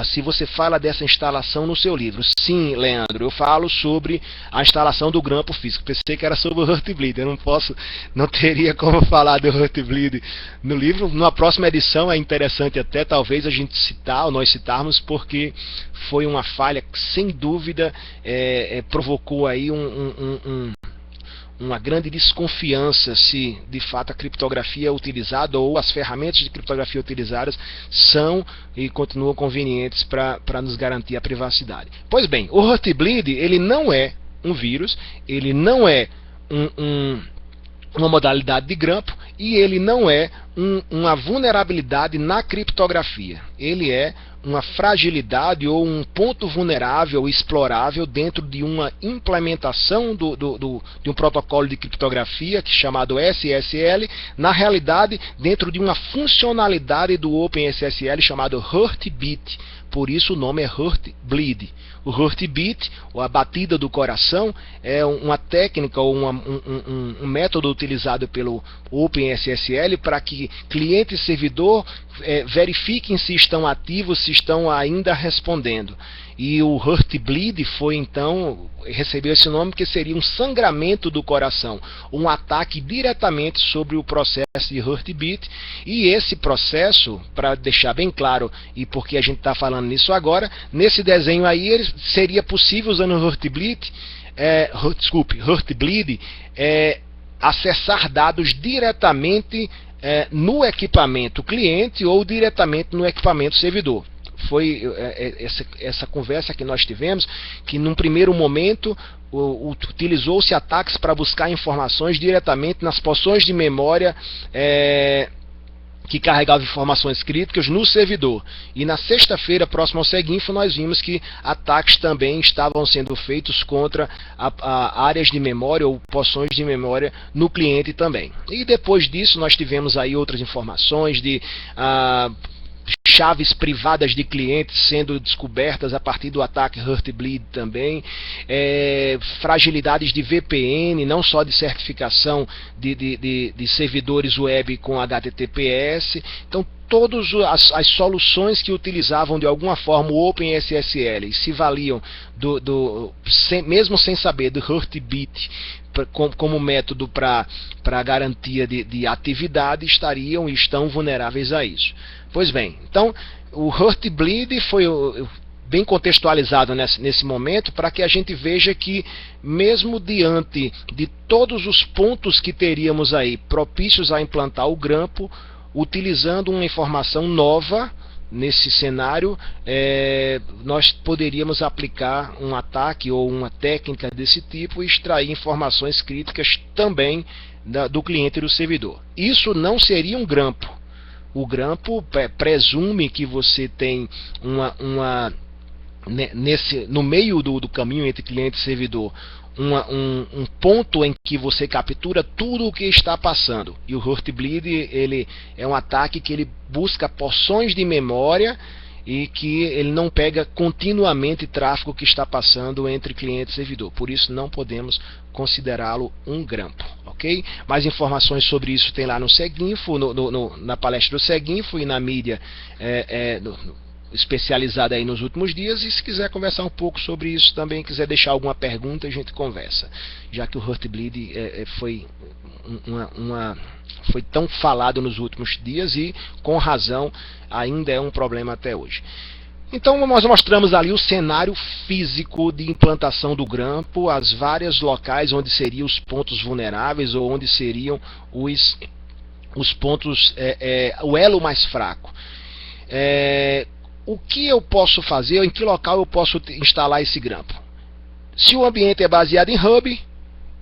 Se você fala dessa instalação no seu livro, sim, Leandro, eu falo sobre a instalação do grampo físico. Pensei que era sobre o Heartbleed. Eu não teria como falar do Heartbleed no livro. Numa próxima edição é interessante até talvez a gente citar, ou nós citarmos, porque foi uma falha que sem dúvida provocou aí uma grande desconfiança se de fato a criptografia utilizada ou as ferramentas de criptografia utilizadas são e continuam convenientes para nos garantir a privacidade. Pois bem, o Heartbleed ele não é um vírus, ele não é uma modalidade de grampo e ele não é uma vulnerabilidade na criptografia. Ele é uma fragilidade ou um ponto vulnerável explorável dentro de uma implementação de um protocolo de criptografia chamado SSL, na realidade dentro de uma funcionalidade do OpenSSL chamado Heartbeat. Por isso o nome é Heartbleed. O Heartbeat, ou a batida do coração, é uma técnica ou um método utilizado pelo OpenSSL para que cliente e servidor verifiquem se estão ativos, se estão ainda respondendo. E o Heartbleed recebeu esse nome porque seria um sangramento do coração, um ataque diretamente sobre o processo de Heartbeat. E esse processo, para deixar bem claro, e porque a gente está falando nisso agora, nesse desenho aí seria possível, usando o Heartbleed, acessar dados diretamente no equipamento cliente ou diretamente no equipamento servidor. Foi essa conversa que nós tivemos, que num primeiro momento utilizou-se ataques para buscar informações diretamente nas porções de memória que carregavam informações críticas no servidor. E na sexta-feira, próximo ao Seguinfo, nós vimos que ataques também estavam sendo feitos contra áreas de memória ou porções de memória no cliente também. E depois disso nós tivemos aí outras informações de chaves privadas de clientes sendo descobertas a partir do ataque Heartbleed também, fragilidades de VPN, não só de certificação de servidores web com HTTPS. Então todas as soluções que utilizavam de alguma forma o OpenSSL e se valiam mesmo sem saber do Heartbeat como método para garantia de atividade, estariam e estão vulneráveis a isso. Pois bem, então o Heartbleed foi bem contextualizado nesse momento, para que a gente veja que, mesmo diante de todos os pontos que teríamos aí propícios a implantar o grampo, utilizando uma informação nova nesse cenário, nós poderíamos aplicar um ataque ou uma técnica desse tipo e extrair informações críticas também do cliente e do servidor. Isso não seria um grampo. O grampo presume que você tem no meio do caminho entre cliente e servidor, um ponto em que você captura tudo o que está passando. E o Heartbleed, ele é um ataque que ele busca porções de memória e que ele não pega continuamente tráfego que está passando entre cliente e servidor. Por isso não podemos considerá-lo um grampo, ok? Mais informações sobre isso tem lá no Seguinfo, na palestra do Seguinfo e na mídia especializada aí nos últimos dias. E se quiser conversar um pouco sobre isso também, quiser deixar alguma pergunta, a gente conversa, já que o Heartbleed foi tão falado nos últimos dias e com razão ainda é um problema até hoje. Então nós mostramos ali o cenário físico de implantação do grampo, as vários locais onde seriam os pontos vulneráveis ou onde seriam os pontos, o elo mais fraco. O que eu posso fazer, em que local eu posso instalar esse grampo? Se o ambiente é baseado em hub,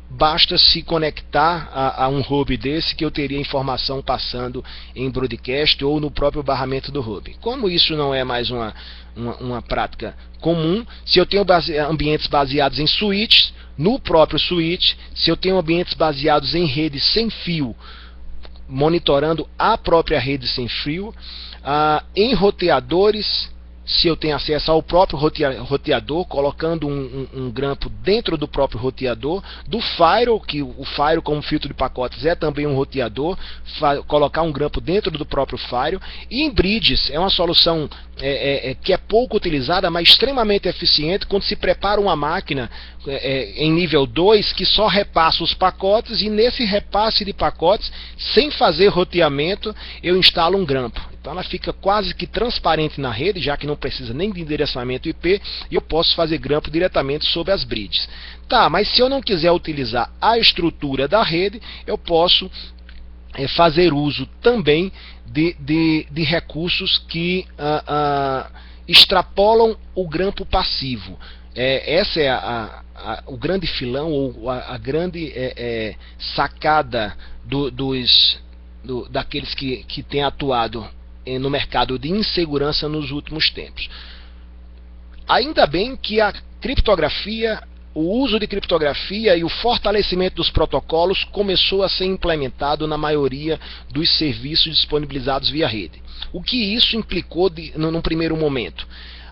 basta se conectar a um hub desse, que eu teria informação passando em broadcast ou no próprio barramento do hub. Como isso não é mais uma prática comum, se eu tenho ambientes baseados em switches, no próprio switch, se eu tenho ambientes baseados em rede sem fio, monitorando a própria rede sem fio, em roteadores, se eu tenho acesso ao próprio roteador, colocando um grampo dentro do próprio roteador, do Firewall, que o Firewall como filtro de pacotes é também um roteador, colocar um grampo dentro do próprio Firewall. E em bridges é uma solução que é pouco utilizada, mas extremamente eficiente quando se prepara uma máquina em nível 2 que só repassa os pacotes, e nesse repasse de pacotes, sem fazer roteamento, eu instalo um grampo. Então ela fica quase que transparente na rede, já que não precisa nem de endereçamento IP, e eu posso fazer grampo diretamente sobre as bridges. Tá, mas se eu não quiser utilizar a estrutura da rede, eu posso fazer uso também de recursos que extrapolam o grampo passivo. Essa é o grande filão, ou a grande sacada daqueles que têm atuado no mercado de insegurança nos últimos tempos. Ainda bem que a criptografia, o uso de criptografia e o fortalecimento dos protocolos começou a ser implementado na maioria dos serviços disponibilizados via rede. O que isso implicou num primeiro momento?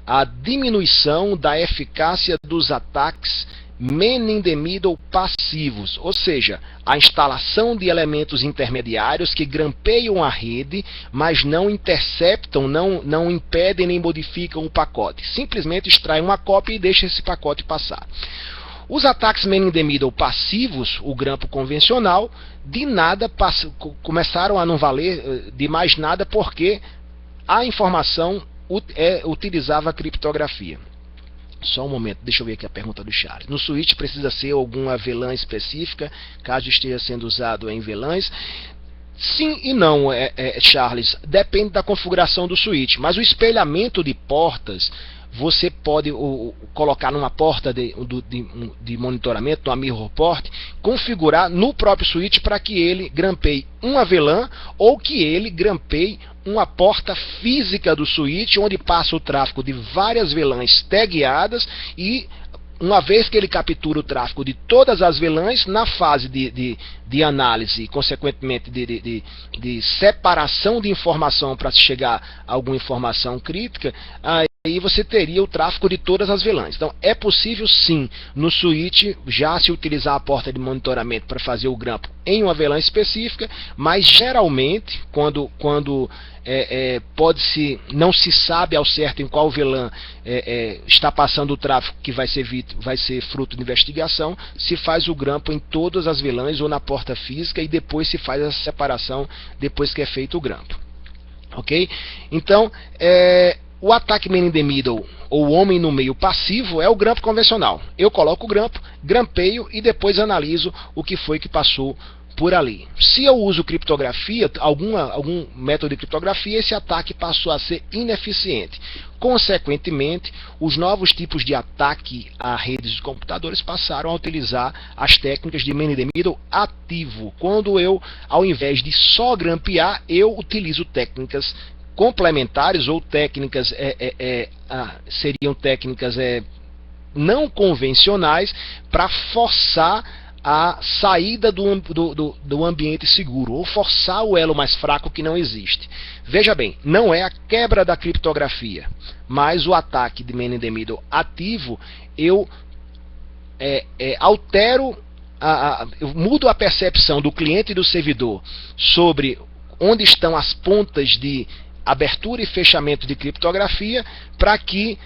A diminuição da eficácia dos ataques man-in-the-middle passivos, ou seja, a instalação de elementos intermediários que grampeiam a rede, mas não interceptam, não impedem nem modificam o pacote. Simplesmente extraem uma cópia e deixam esse pacote passar. Os ataques man-in-the-middle passivos, o grampo convencional, de nada começaram a não valer de mais nada, porque a informação utilizava a criptografia. Só um momento, deixa eu ver aqui a pergunta do Charles. No switch precisa ser alguma VLAN específica, caso esteja sendo usado em VLANs? Sim e não, Charles. Depende da configuração do switch. Mas o espelhamento de portas, você pode colocar numa porta de monitoramento, numa mirror port, configurar no próprio switch para que ele grampeie uma VLAN ou que ele grampeie uma porta física do switch, onde passa o tráfego de várias VLANs tagueadas, e uma vez que ele captura o tráfego de todas as VLANs, na fase de análise e consequentemente de separação de informação para chegar a alguma informação crítica, aí você teria o tráfego de todas as VLANs. Então é possível sim, no switch, já se utilizar a porta de monitoramento para fazer o grampo em uma VLAN específica, mas geralmente, quando não se sabe ao certo em qual VLAN está passando o tráfego que vai ser fruto de investigação, se faz o grampo em todas as VLANs ou na porta física e depois se faz essa separação depois que é feito o grampo. Ok? Então, o ataque man in the middle, ou homem no meio passivo, é o grampo convencional. Eu coloco o grampo, grampeio e depois analiso o que foi que passou por ali. Se eu uso criptografia, algum método de criptografia, esse ataque passou a ser ineficiente. Consequentemente, os novos tipos de ataque a redes de computadores passaram a utilizar as técnicas de man in the middle ativo. Quando eu, ao invés de só grampear, eu utilizo técnicas complementares ou técnicas seriam técnicas não convencionais para forçar a saída do ambiente seguro, ou forçar o elo mais fraco que não existe. Veja bem, não é a quebra da criptografia, mas o ataque de man in the middle ativo, eu altero, eu mudo a percepção do cliente e do servidor sobre onde estão as pontas de abertura e fechamento de criptografia, para que,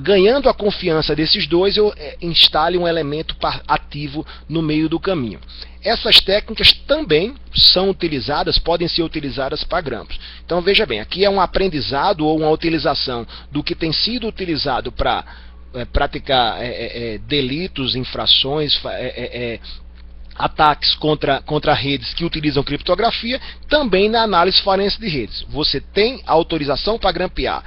ganhando a confiança desses dois, eu instale um elemento ativo no meio do caminho. Essas técnicas também são utilizadas, podem ser utilizadas para grampos. Então veja bem, aqui é um aprendizado ou uma utilização do que tem sido utilizado para praticar delitos, infrações, ataques contra redes que utilizam criptografia, também na análise forense de redes. Você tem autorização para grampear,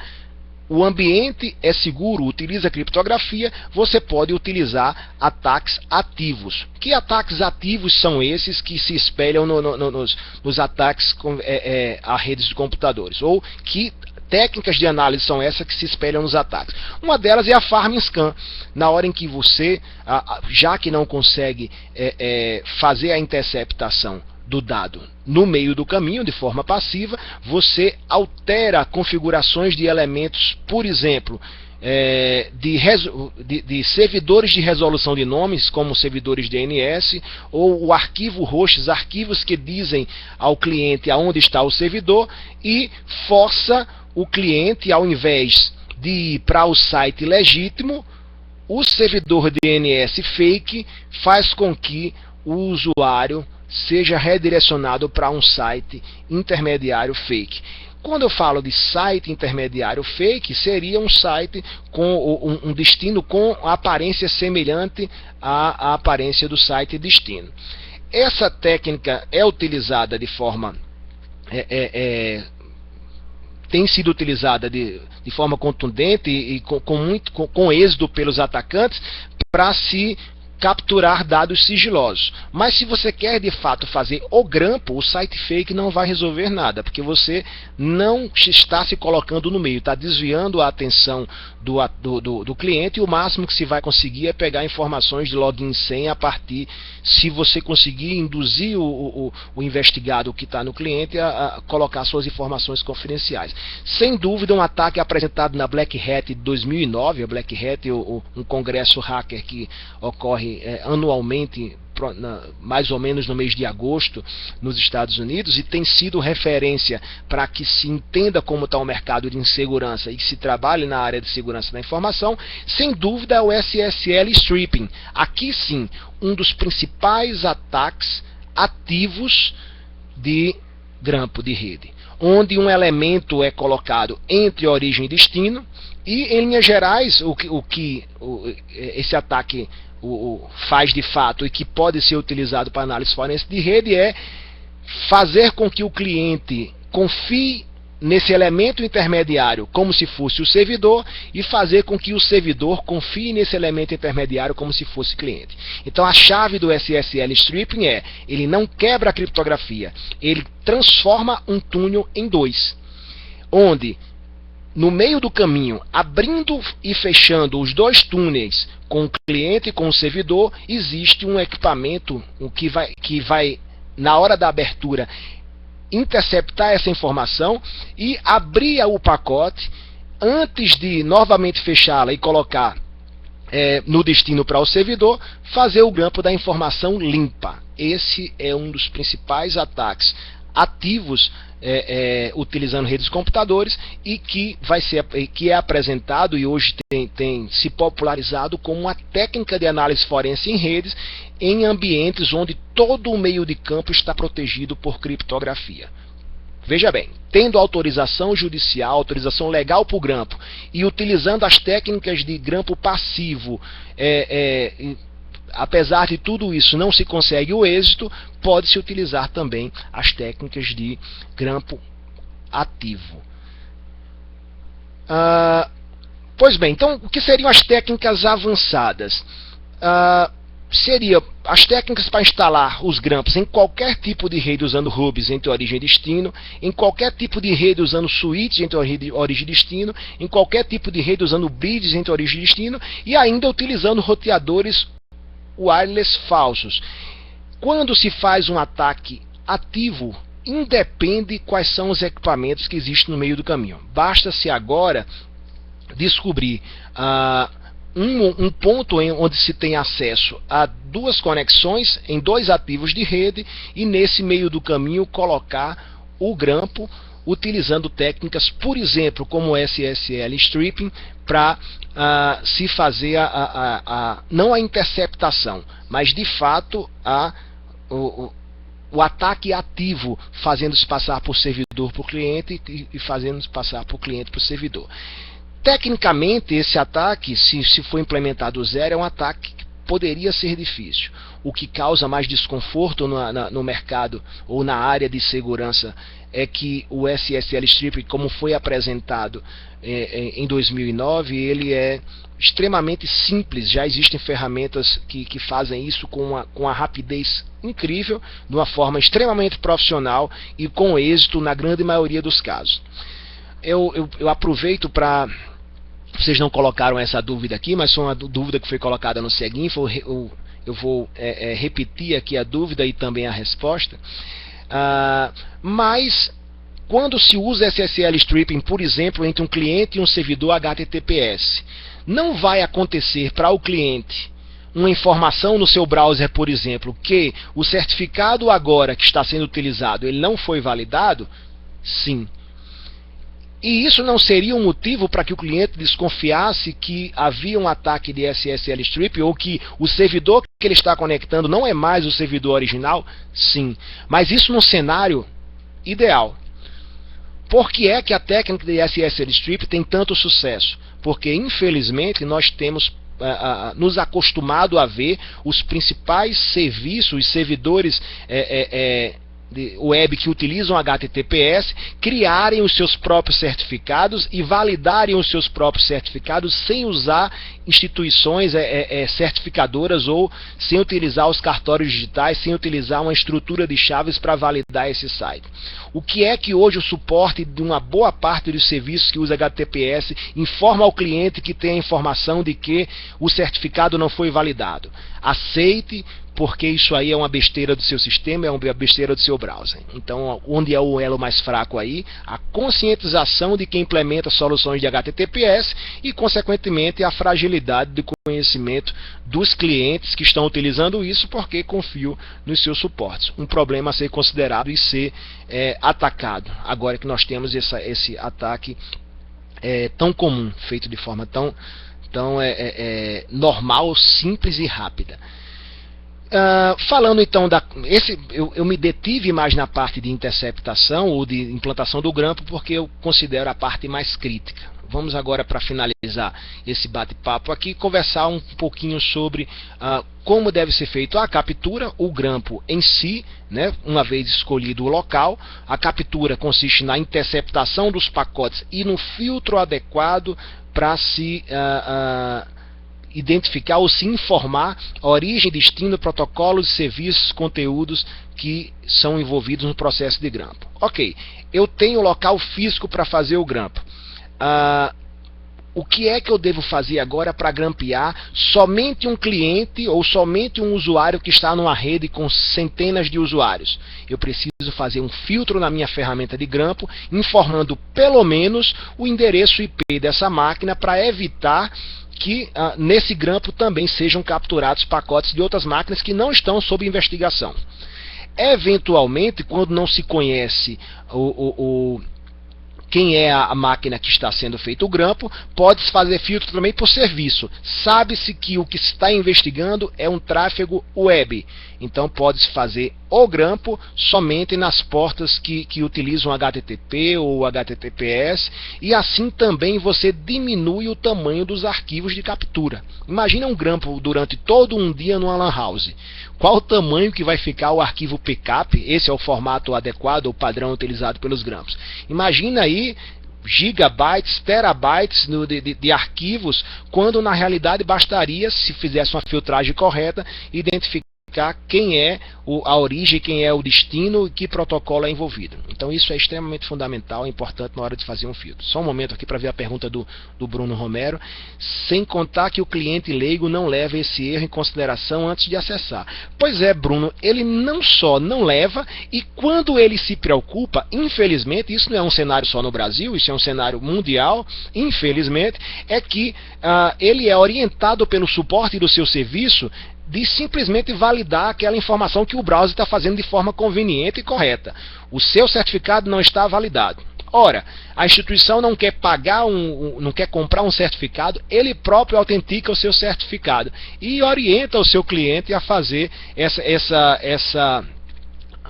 o ambiente é seguro, utiliza criptografia, você pode utilizar ataques ativos. Que ataques ativos são esses que se espelham nos ataques a redes de computadores? Ou que técnicas de análise são essas que se espelham nos ataques? Uma delas é a farm scan. Na hora em que você, já que não consegue fazer a interceptação do dado no meio do caminho de forma passiva, você altera configurações de elementos, por exemplo, de servidores de resolução de nomes, como servidores DNS, ou o arquivo hosts, arquivos que dizem ao cliente aonde está o servidor, e força o cliente, ao invés de ir para o site legítimo, o servidor DNS fake faz com que o usuário seja redirecionado para um site intermediário fake. Quando eu falo de site intermediário fake, seria um site com um destino com aparência semelhante à aparência do site destino. Essa técnica é utilizada de forma tem sido utilizada de forma contundente e com êxito pelos atacantes para se capturar dados sigilosos. Mas se você quer de fato fazer o grampo, o site fake não vai resolver nada, porque você não está se colocando no meio, está desviando a atenção do cliente, e o máximo que se vai conseguir é pegar informações de login e senha a partir, se você conseguir induzir o investigado que está no cliente a colocar suas informações confidenciais. Sem dúvida, um ataque apresentado na Black Hat de 2009, a Black Hat, um congresso hacker que ocorre anualmente, mais ou menos no mês de agosto, nos Estados Unidos, e tem sido referência para que se entenda como está o mercado de insegurança e que se trabalhe na área de segurança da informação. Sem dúvida, é o SSL Stripping. Aqui sim, um dos principais ataques ativos de grampo de rede, onde um elemento é colocado entre origem e destino, e em linhas gerais esse ataque faz de fato e que pode ser utilizado para análise forense de rede é fazer com que o cliente confie nesse elemento intermediário como se fosse o servidor, e fazer com que o servidor confie nesse elemento intermediário como se fosse cliente. Então a chave do SSL Stripping ele não quebra a criptografia, ele transforma um túnel em dois, onde no meio do caminho, abrindo e fechando os dois túneis com o cliente e com o servidor, existe um equipamento que vai na hora da abertura, interceptar essa informação e abrir o pacote antes de novamente fechá-la e colocar no destino para o servidor, fazer o grampo da informação limpa. Esse é um dos principais ataques ativos utilizando redes de computadores e que é apresentado e hoje tem se popularizado como uma técnica de análise forense em redes em ambientes onde todo o meio de campo está protegido por criptografia. Veja bem, tendo autorização judicial, autorização legal para o grampo e utilizando as técnicas de grampo passivo, apesar de tudo isso não se consegue o êxito, pode-se utilizar também as técnicas de grampo ativo. Pois bem, então o que seriam as técnicas avançadas? Seria as técnicas para instalar os grampos em qualquer tipo de rede usando hubs entre origem e destino, em qualquer tipo de rede usando switches entre origem e destino, em qualquer tipo de rede usando bridges entre origem e destino e ainda utilizando roteadores wireless falsos. Quando se faz um ataque ativo, independe quais são os equipamentos que existem no meio do caminho. Basta-se agora descobrir um ponto onde se tem acesso a duas conexões em dois ativos de rede e nesse meio do caminho colocar o grampo utilizando técnicas, por exemplo, como SSL stripping, para se fazer não a interceptação, mas de fato o ataque ativo, fazendo-se passar por servidor por cliente e fazendo-se passar por cliente por servidor. Tecnicamente, esse ataque, se for implementado do zero, é um ataque que poderia ser difícil. O que causa mais desconforto no mercado ou na área de segurança é que o SSL Strip, como foi apresentado em 2009, ele é extremamente simples. Já existem ferramentas que fazem isso com uma rapidez incrível, de uma forma extremamente profissional e com êxito na grande maioria dos casos. Eu aproveito para... Vocês não colocaram essa dúvida aqui, mas foi uma dúvida que foi colocada no seguinte. Eu vou repetir aqui a dúvida e também a resposta. Mas quando se usa SSL stripping, por exemplo, entre um cliente e um servidor HTTPS, não vai acontecer para o cliente uma informação no seu browser, por exemplo, que o certificado agora que está sendo utilizado ele não foi validado? Sim. E isso não seria um motivo para que o cliente desconfiasse que havia um ataque de SSL strip ou que o servidor que ele está conectando não é mais o servidor original? Sim. Mas isso num cenário ideal. Por que é que a técnica de SSL strip tem tanto sucesso? Porque, infelizmente, nós temos nos acostumado a ver os principais serviços, os servidores web que utilizam HTTPS criarem os seus próprios certificados e validarem os seus próprios certificados sem usar instituições certificadoras ou sem utilizar os cartórios digitais, sem utilizar uma estrutura de chaves para validar esse site. O que é que hoje o suporte de uma boa parte dos serviços que usa HTTPS informa ao cliente que tem a informação de que o certificado não foi validado? Aceite, porque isso aí é uma besteira do seu sistema, é uma besteira do seu browser. Então, onde é o elo mais fraco aí? A conscientização de quem implementa soluções de HTTPS e, consequentemente, a fragilidade do conhecimento dos clientes que estão utilizando isso porque confiam nos seus suportes. Um problema a ser considerado e ser atacado, agora que nós temos esse ataque tão comum, feito de forma tão normal, simples e rápida. Falando então eu me detive mais na parte de interceptação ou de implantação do grampo porque eu considero a parte mais crítica. Vamos agora, para finalizar esse bate-papo aqui, conversar um pouquinho sobre como deve ser feito a captura, o grampo em si, né, uma vez escolhido o local. A captura consiste na interceptação dos pacotes e no filtro adequado para se identificar ou se informar a origem, destino, protocolos, serviços, conteúdos que são envolvidos no processo de grampo. Ok, eu tenho local físico para fazer o grampo. o que é que eu devo fazer agora para grampear somente um cliente ou somente um usuário que está numa rede com centenas de usuários? Eu preciso fazer um filtro na minha ferramenta de grampo, informando pelo menos o endereço IP dessa máquina para evitar que nesse grampo também sejam capturados pacotes de outras máquinas que não estão sob investigação. Eventualmente, quando não se conhece quem é a máquina que está sendo feito o grampo, pode-se fazer filtro também por serviço. Sabe-se que o que se está investigando é um tráfego web. Então pode-se fazer o grampo somente nas portas que utilizam HTTP ou HTTPS, e assim também você diminui o tamanho dos arquivos de captura. Imagina um grampo durante todo um dia numa LAN house. Qual o tamanho que vai ficar o arquivo PCAP? Esse é o formato adequado ou padrão utilizado pelos grampos. Imagina aí gigabytes, terabytes de arquivos, quando na realidade bastaria, se fizesse uma filtragem correta, identificar quem é a origem, quem é o destino e que protocolo é envolvido. Então isso é extremamente fundamental, é importante na hora de fazer um filtro. Só um momento aqui para ver a pergunta do Bruno Romero. Sem contar que o cliente leigo não leva esse erro em consideração antes de acessar. Pois é, Bruno, ele não só não leva, e quando ele se preocupa, infelizmente, isso não é um cenário só no Brasil, isso é um cenário mundial, infelizmente, é que ele é orientado pelo suporte do seu serviço de simplesmente validar aquela informação que o browser está fazendo de forma conveniente e correta. O seu certificado não está validado. Ora, a instituição não quer pagar não quer comprar um certificado, ele próprio autentica o seu certificado e orienta o seu cliente a fazer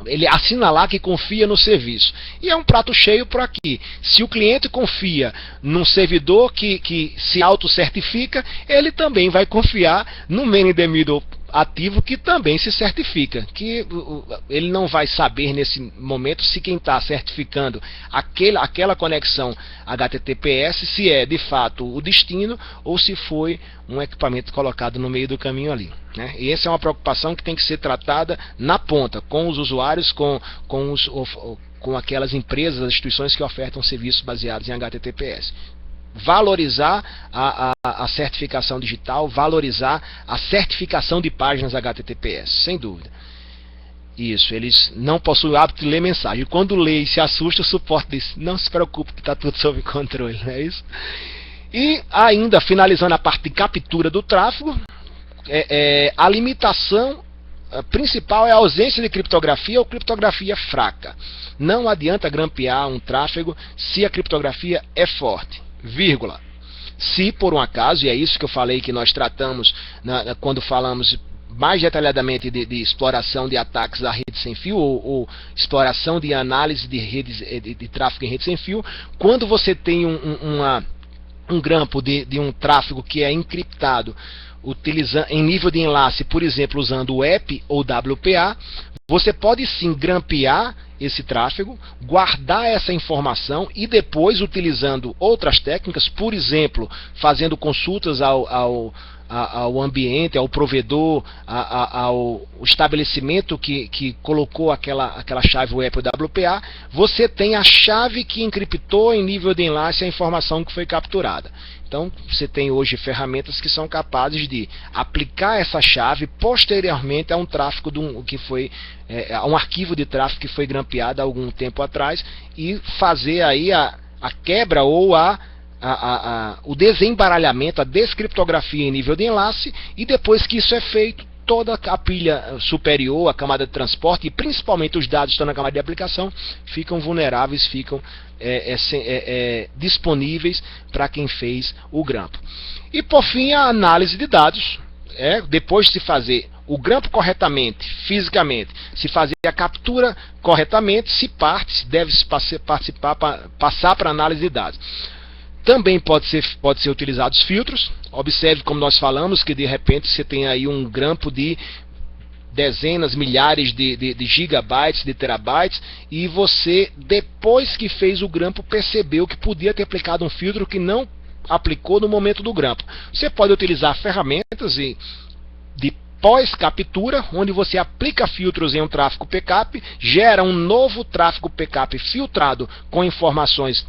ele assinalar que confia no serviço. E é um prato cheio por aqui. Se o cliente confia num servidor que se auto-certifica, ele também vai confiar no man in the middle ativo que também se certifica. Que ele não vai saber nesse momento se quem está certificando aquela conexão HTTPS, se é de fato o destino ou se foi um equipamento colocado no meio do caminho ali, né? E essa é uma preocupação que tem que ser tratada na ponta, com os usuários, com aquelas empresas, as instituições que ofertam serviços baseados em HTTPS. Valorizar a certificação digital, valorizar a certificação de páginas HTTPS, sem dúvida. Isso, eles não possuem o hábito de ler mensagem. Quando lê e se assusta, o suporte diz: não se preocupe que está tudo sob controle, não é isso? E ainda, finalizando a parte de captura do tráfego, a limitação principal é a ausência de criptografia ou criptografia fraca. Não adianta grampear um tráfego se a criptografia é forte, vírgula. Se por um acaso, e é isso que eu falei que nós tratamos quando falamos mais detalhadamente de exploração de ataques à rede sem fio ou exploração de análise de redes de tráfego em rede sem fio, quando você tem um grampo de um tráfego que é encriptado em nível de enlace, por exemplo, usando o EP ou WPA, você pode sim grampear esse tráfego, guardar essa informação e depois, utilizando outras técnicas, por exemplo, fazendo consultas ao ambiente, ao provedor, ao estabelecimento que colocou aquela chave web WPA, você tem a chave que encriptou em nível de enlace a informação que foi capturada. Então, você tem hoje ferramentas que são capazes de aplicar essa chave posteriormente a um tráfego a um arquivo de tráfego que foi grampeado há algum tempo atrás e fazer aí a quebra ou o desembaralhamento, a descriptografia em nível de enlace, e depois que isso é feito, toda a pilha superior, a camada de transporte e principalmente os dados que estão na camada de aplicação ficam vulneráveis, ficam disponíveis para quem fez o grampo. E por fim, a análise de dados. Depois de se fazer o grampo corretamente, fisicamente, se fazer a captura corretamente, deve-se passar para análise de dados. Também pode ser utilizados filtros. Observe, como nós falamos, que de repente você tem aí um grampo de dezenas, milhares de gigabytes, de terabytes, e você, depois que fez o grampo, percebeu que podia ter aplicado um filtro que não aplicou no momento do grampo. Você pode utilizar ferramentas de pós-captura, onde você aplica filtros em um tráfego PCAP, gera um novo tráfego PCAP filtrado com informações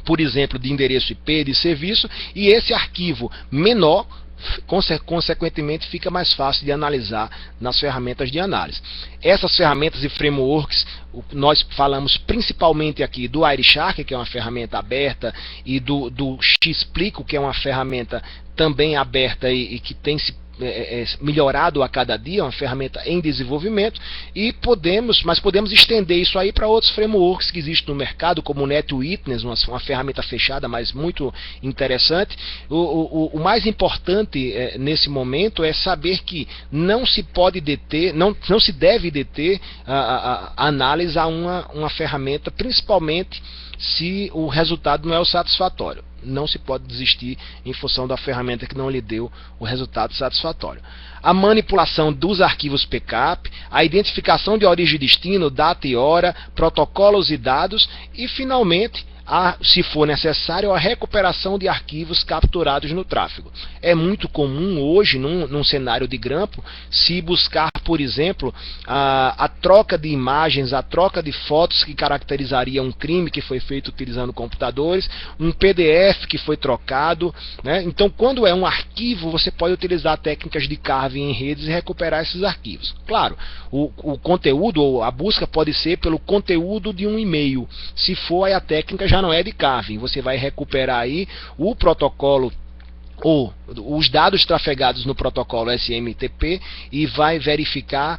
por exemplo, de endereço IP de serviço, e esse arquivo menor, consequentemente, fica mais fácil de analisar nas ferramentas de análise. Essas ferramentas e frameworks, nós falamos principalmente aqui do Wireshark, que é uma ferramenta aberta, e do Xplico, que é uma ferramenta também aberta e que tem se melhorado a cada dia, uma ferramenta em desenvolvimento, e podemos estender isso aí para outros frameworks que existem no mercado, como o NetWitness, uma ferramenta fechada, mas muito interessante. O mais importante nesse momento é saber que não se pode deter, não se deve deter a análise a uma ferramenta, principalmente se o resultado não é o satisfatório. Não se pode desistir em função da ferramenta que não lhe deu o resultado satisfatório. A manipulação dos arquivos backup, a identificação de origem e destino, data e hora, protocolos e dados, e finalmente, se for necessário, a recuperação de arquivos capturados no tráfego. É muito comum hoje, num cenário de grampo, se buscar, por exemplo, a troca de imagens, a troca de fotos que caracterizaria um crime que foi feito utilizando computadores, um PDF que foi trocado, né? Então, quando é um arquivo, você pode utilizar técnicas de carving em redes e recuperar esses arquivos. Claro, o conteúdo ou a busca pode ser pelo conteúdo de um e-mail. Se for, aí a técnica já não é de carving, você vai recuperar aí o protocolo ou os dados trafegados no protocolo SMTP e vai verificar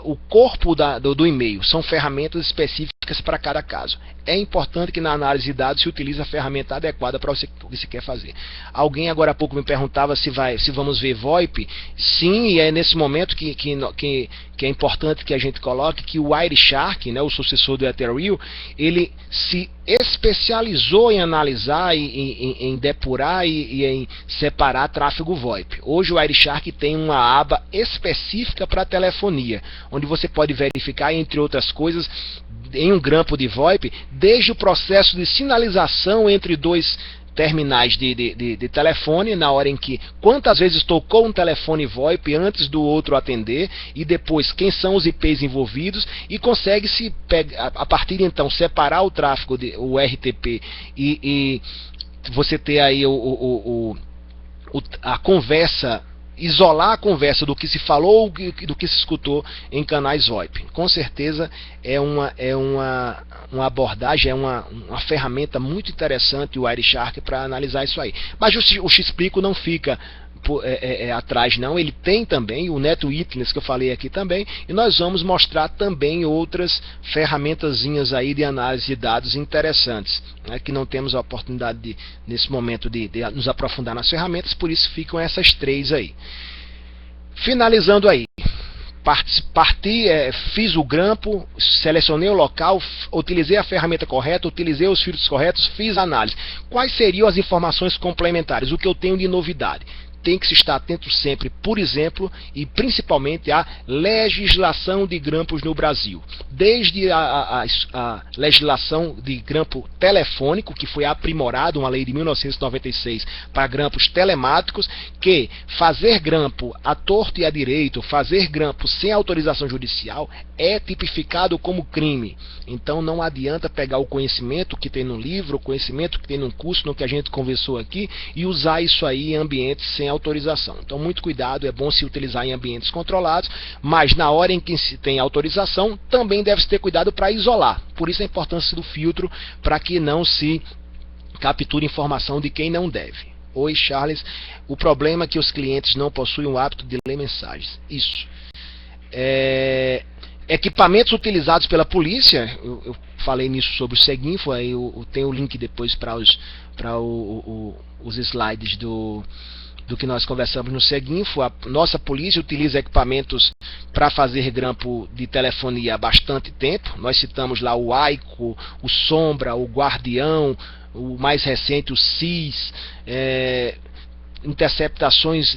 o corpo do e-mail. São ferramentas específicas para cada caso. É importante que na análise de dados se utilize a ferramenta adequada para o que se quer fazer. Alguém agora há pouco me perguntava se vamos ver VoIP. Sim, e é nesse momento que é importante que a gente coloque que o Wireshark, né, o sucessor do Ethereum, ele se especializou em analisar, em depurar e em separar tráfego VoIP. Hoje o Wireshark tem uma aba específica para telefonia, onde você pode verificar, entre outras coisas, em um grampo de VoIP, desde o processo de sinalização entre dois terminais de telefone, na hora em que quantas vezes tocou um telefone VoIP antes do outro atender, e depois quem são os IPs envolvidos, e consegue-se a partir então separar o tráfego, o RTP, e você ter aí a conversa, isolar a conversa do que se falou, do que se escutou em canais VoIP. Com certeza é uma abordagem, é uma ferramenta muito interessante o Wireshark para analisar isso aí. Mas o Xplico não fica atrás não, ele tem também o NetWitness que eu falei aqui também, e nós vamos mostrar também outras ferramentazinhas aí de análise de dados interessantes, né, que não temos a oportunidade nesse momento de nos aprofundar nas ferramentas, por isso ficam essas três aí. Finalizando aí, fiz o grampo, selecionei o local, utilizei a ferramenta correta, utilizei os filtros corretos, fiz a análise. Quais seriam as informações complementares? O que eu tenho de novidade? Tem que se estar atento sempre, por exemplo, e principalmente à legislação de grampos no Brasil. Desde a legislação de grampo telefônico, que foi aprimorada, uma lei de 1996, para grampos telemáticos, que fazer grampo à torto e à direito, fazer grampo sem autorização judicial, é tipificado como crime. Então não adianta pegar o conhecimento que tem no livro, o conhecimento que tem no curso, no que a gente conversou aqui, e usar isso aí em ambientes sem autorização. Então muito cuidado, é bom se utilizar em ambientes controlados, mas na hora em que se tem autorização, também deve-se ter cuidado para isolar. Por isso a importância do filtro, para que não se capture informação de quem não deve. Oi, Charles. O problema é que os clientes não possuem o hábito de ler mensagens. Isso. Equipamentos utilizados pela polícia, eu falei nisso sobre o Seguinfo, aí eu tenho o link depois para os slides do que nós conversamos no Seguinfo. A nossa polícia utiliza equipamentos para fazer grampo de telefonia há bastante tempo. Nós citamos lá o Aico, o Sombra, o Guardião, o mais recente, o CIS, interceptações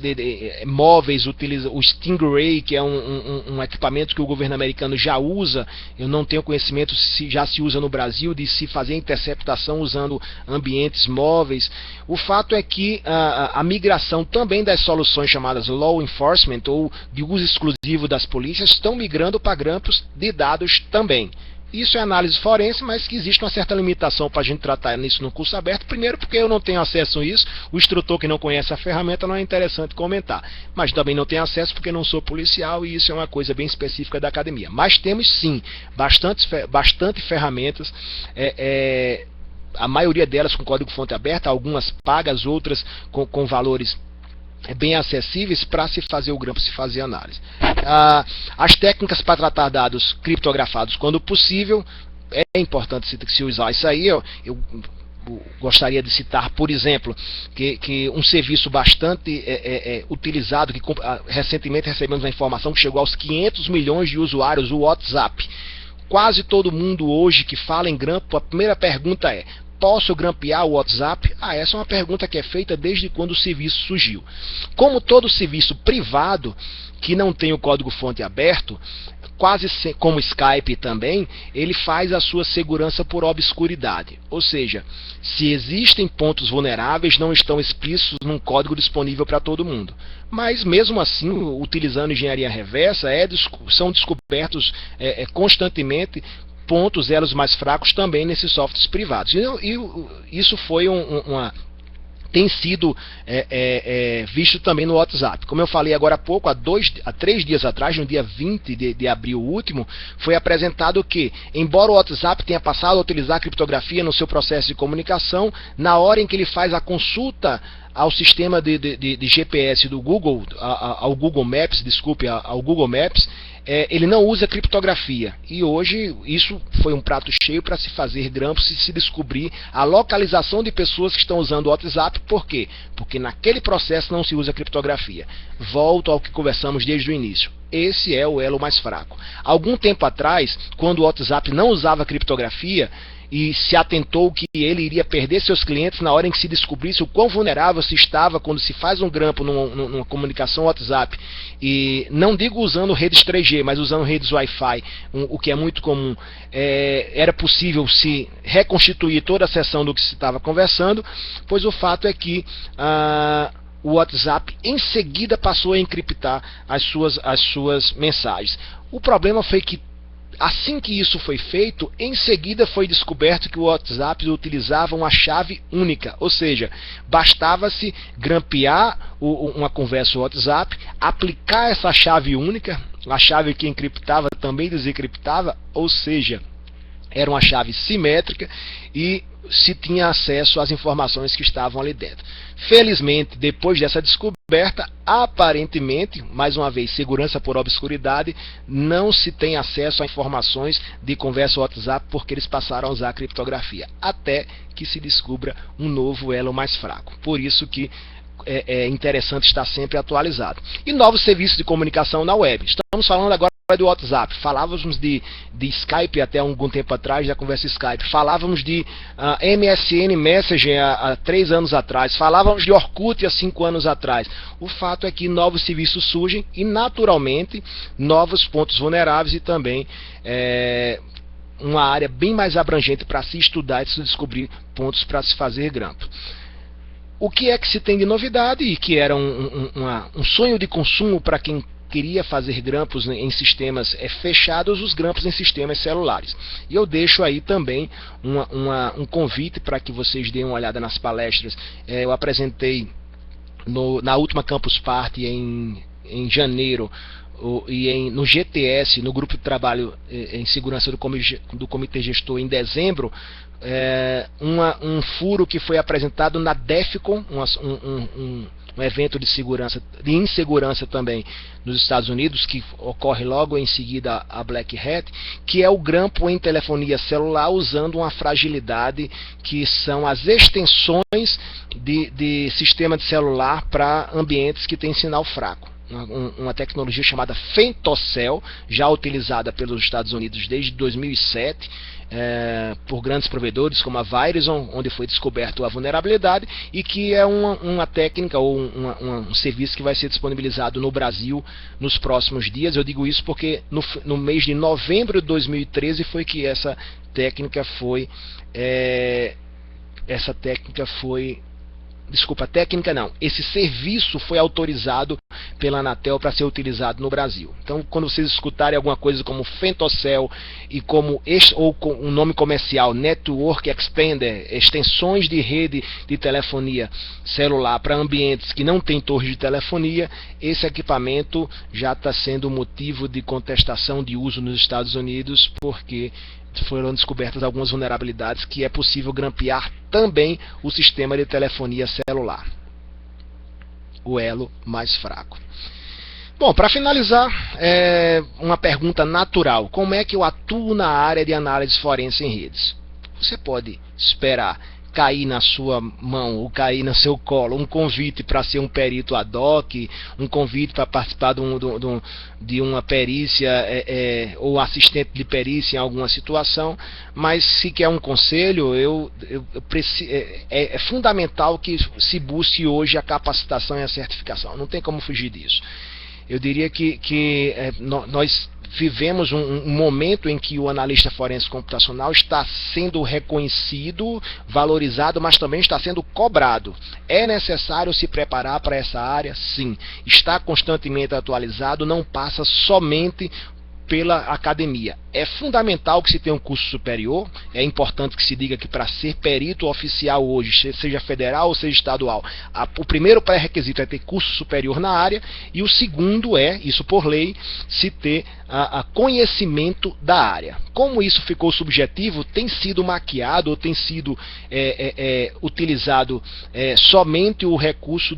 móveis, utiliza o Stingray, que é um equipamento que o governo americano já usa. Eu não tenho conhecimento se já se usa no Brasil, de se fazer interceptação usando ambientes móveis. O fato é que a migração também das soluções chamadas law enforcement, ou de uso exclusivo das polícias, estão migrando para grampos de dados também. Isso é análise forense, mas que existe uma certa limitação para a gente tratar nisso no curso aberto. Primeiro porque eu não tenho acesso a isso, o instrutor que não conhece a ferramenta não é interessante comentar. Mas também não tenho acesso porque não sou policial e isso é uma coisa bem específica da academia. Mas temos sim bastante ferramentas, a maioria delas com código-fonte aberto, algumas pagas, outras com valores bem acessíveis para se fazer o grampo, se fazer análise. As técnicas para tratar dados criptografados quando possível, é importante se usar isso aí. Eu gostaria de citar, por exemplo, que um serviço bastante utilizado, que recentemente recebemos a informação que chegou aos 500 milhões de usuários, o WhatsApp. Quase todo mundo hoje que fala em grampo, a primeira pergunta é: posso grampear o WhatsApp? Essa é uma pergunta que é feita desde quando o serviço surgiu. Como todo serviço privado que não tem o código-fonte aberto, como Skype também, ele faz a sua segurança por obscuridade. Ou seja, se existem pontos vulneráveis, não estão explícitos num código disponível para todo mundo. Mas mesmo assim, utilizando engenharia reversa, são descobertos constantemente pontos, elos mais fracos também nesses softwares privados. E isso foi tem sido visto também no WhatsApp. Como eu falei agora há pouco, há 3 dias atrás, no dia 20 de abril último, foi apresentado que, embora o WhatsApp tenha passado a utilizar a criptografia no seu processo de comunicação, na hora em que ele faz a consulta ao sistema de GPS do Google, ao Google Maps, ele não usa criptografia. E hoje isso foi um prato cheio para se fazer grampos e se descobrir a localização de pessoas que estão usando o WhatsApp. Por quê? Porque naquele processo não se usa criptografia. Volto ao que conversamos desde o início. Esse é o elo mais fraco. Algum tempo atrás, quando o WhatsApp não usava criptografia e se atentou que ele iria perder seus clientes na hora em que se descobrisse o quão vulnerável se estava quando se faz um grampo numa comunicação WhatsApp, e não digo usando redes 3G, mas usando redes Wi-Fi, o que é muito comum, era possível se reconstituir toda a sessão do que se estava conversando, pois o fato é que o WhatsApp em seguida passou a encriptar as suas mensagens. O problema foi que assim que isso foi feito, em seguida foi descoberto que o WhatsApp utilizava uma chave única, ou seja, bastava-se grampear uma conversa WhatsApp, aplicar essa chave única, a chave que encriptava também desencriptava, ou seja, era uma chave simétrica e se tinha acesso às informações que estavam ali dentro. Felizmente, depois dessa descoberta, aparentemente, mais uma vez, segurança por obscuridade, não se tem acesso a informações de conversa WhatsApp porque eles passaram a usar a criptografia, até que se descubra um novo elo mais fraco. Por isso que é interessante estar sempre atualizado. E novos serviços de comunicação na web. Estamos falando agora do WhatsApp, falávamos de Skype até algum tempo atrás, da conversa Skype, falávamos de MSN Messenger há 3 anos atrás, falávamos de Orkut há 5 anos atrás. O fato é que novos serviços surgem e naturalmente novos pontos vulneráveis e também uma área bem mais abrangente para se estudar e se descobrir pontos para se fazer grampo. O que é que se tem de novidade e que era um sonho de consumo para quem queria fazer grampos em sistemas fechados, os grampos em sistemas celulares. E eu deixo aí também um convite para que vocês deem uma olhada nas palestras. Eu apresentei na última Campus Party em janeiro, e no GTS, no grupo de trabalho em segurança do Comitê Gestor, em dezembro, um furo que foi apresentado na DEFCON, um evento de insegurança também nos Estados Unidos, que ocorre logo em seguida a Black Hat, que é o grampo em telefonia celular usando uma fragilidade que são as extensões de sistema de celular para ambientes que têm sinal fraco. Uma tecnologia chamada Femtocell, já utilizada pelos Estados Unidos desde 2007, por grandes provedores como a Verizon, onde foi descoberto a vulnerabilidade, e que é uma técnica ou um serviço que vai ser disponibilizado no Brasil nos próximos dias. Eu digo isso porque no mês de novembro de 2013 foi que essa técnica foi esse serviço foi autorizado pela Anatel para ser utilizado no Brasil. Então, quando vocês escutarem alguma coisa como Fentocell e ou com um nome comercial Network Extender, extensões de rede de telefonia celular para ambientes que não têm torre de telefonia, esse equipamento já está sendo motivo de contestação de uso nos Estados Unidos, porque foram descobertas algumas vulnerabilidades que é possível grampear também o sistema de telefonia celular, o elo mais fraco. Bom, para finalizar, uma pergunta natural: como é que eu atuo na área de análise forense em redes? Você pode esperar cair na sua mão ou cair no seu colo um convite para ser um perito ad hoc, um convite para participar de uma perícia ou assistente de perícia em alguma situação, mas se quer um conselho, é fundamental que se busque hoje a capacitação e a certificação, não tem como fugir disso. Eu diria que nós vivemos um momento em que o analista forense computacional está sendo reconhecido, valorizado, mas também está sendo cobrado. É necessário se preparar para essa área? Sim. Está constantemente atualizado, não passa somente pela academia. É fundamental que se tenha um curso superior, é importante que se diga que para ser perito oficial hoje, seja federal ou seja estadual, o primeiro pré-requisito é ter curso superior na área, e o segundo é, isso por lei, se ter conhecimento da área. Como isso ficou subjetivo, tem sido maquiado ou tem sido utilizado somente o recurso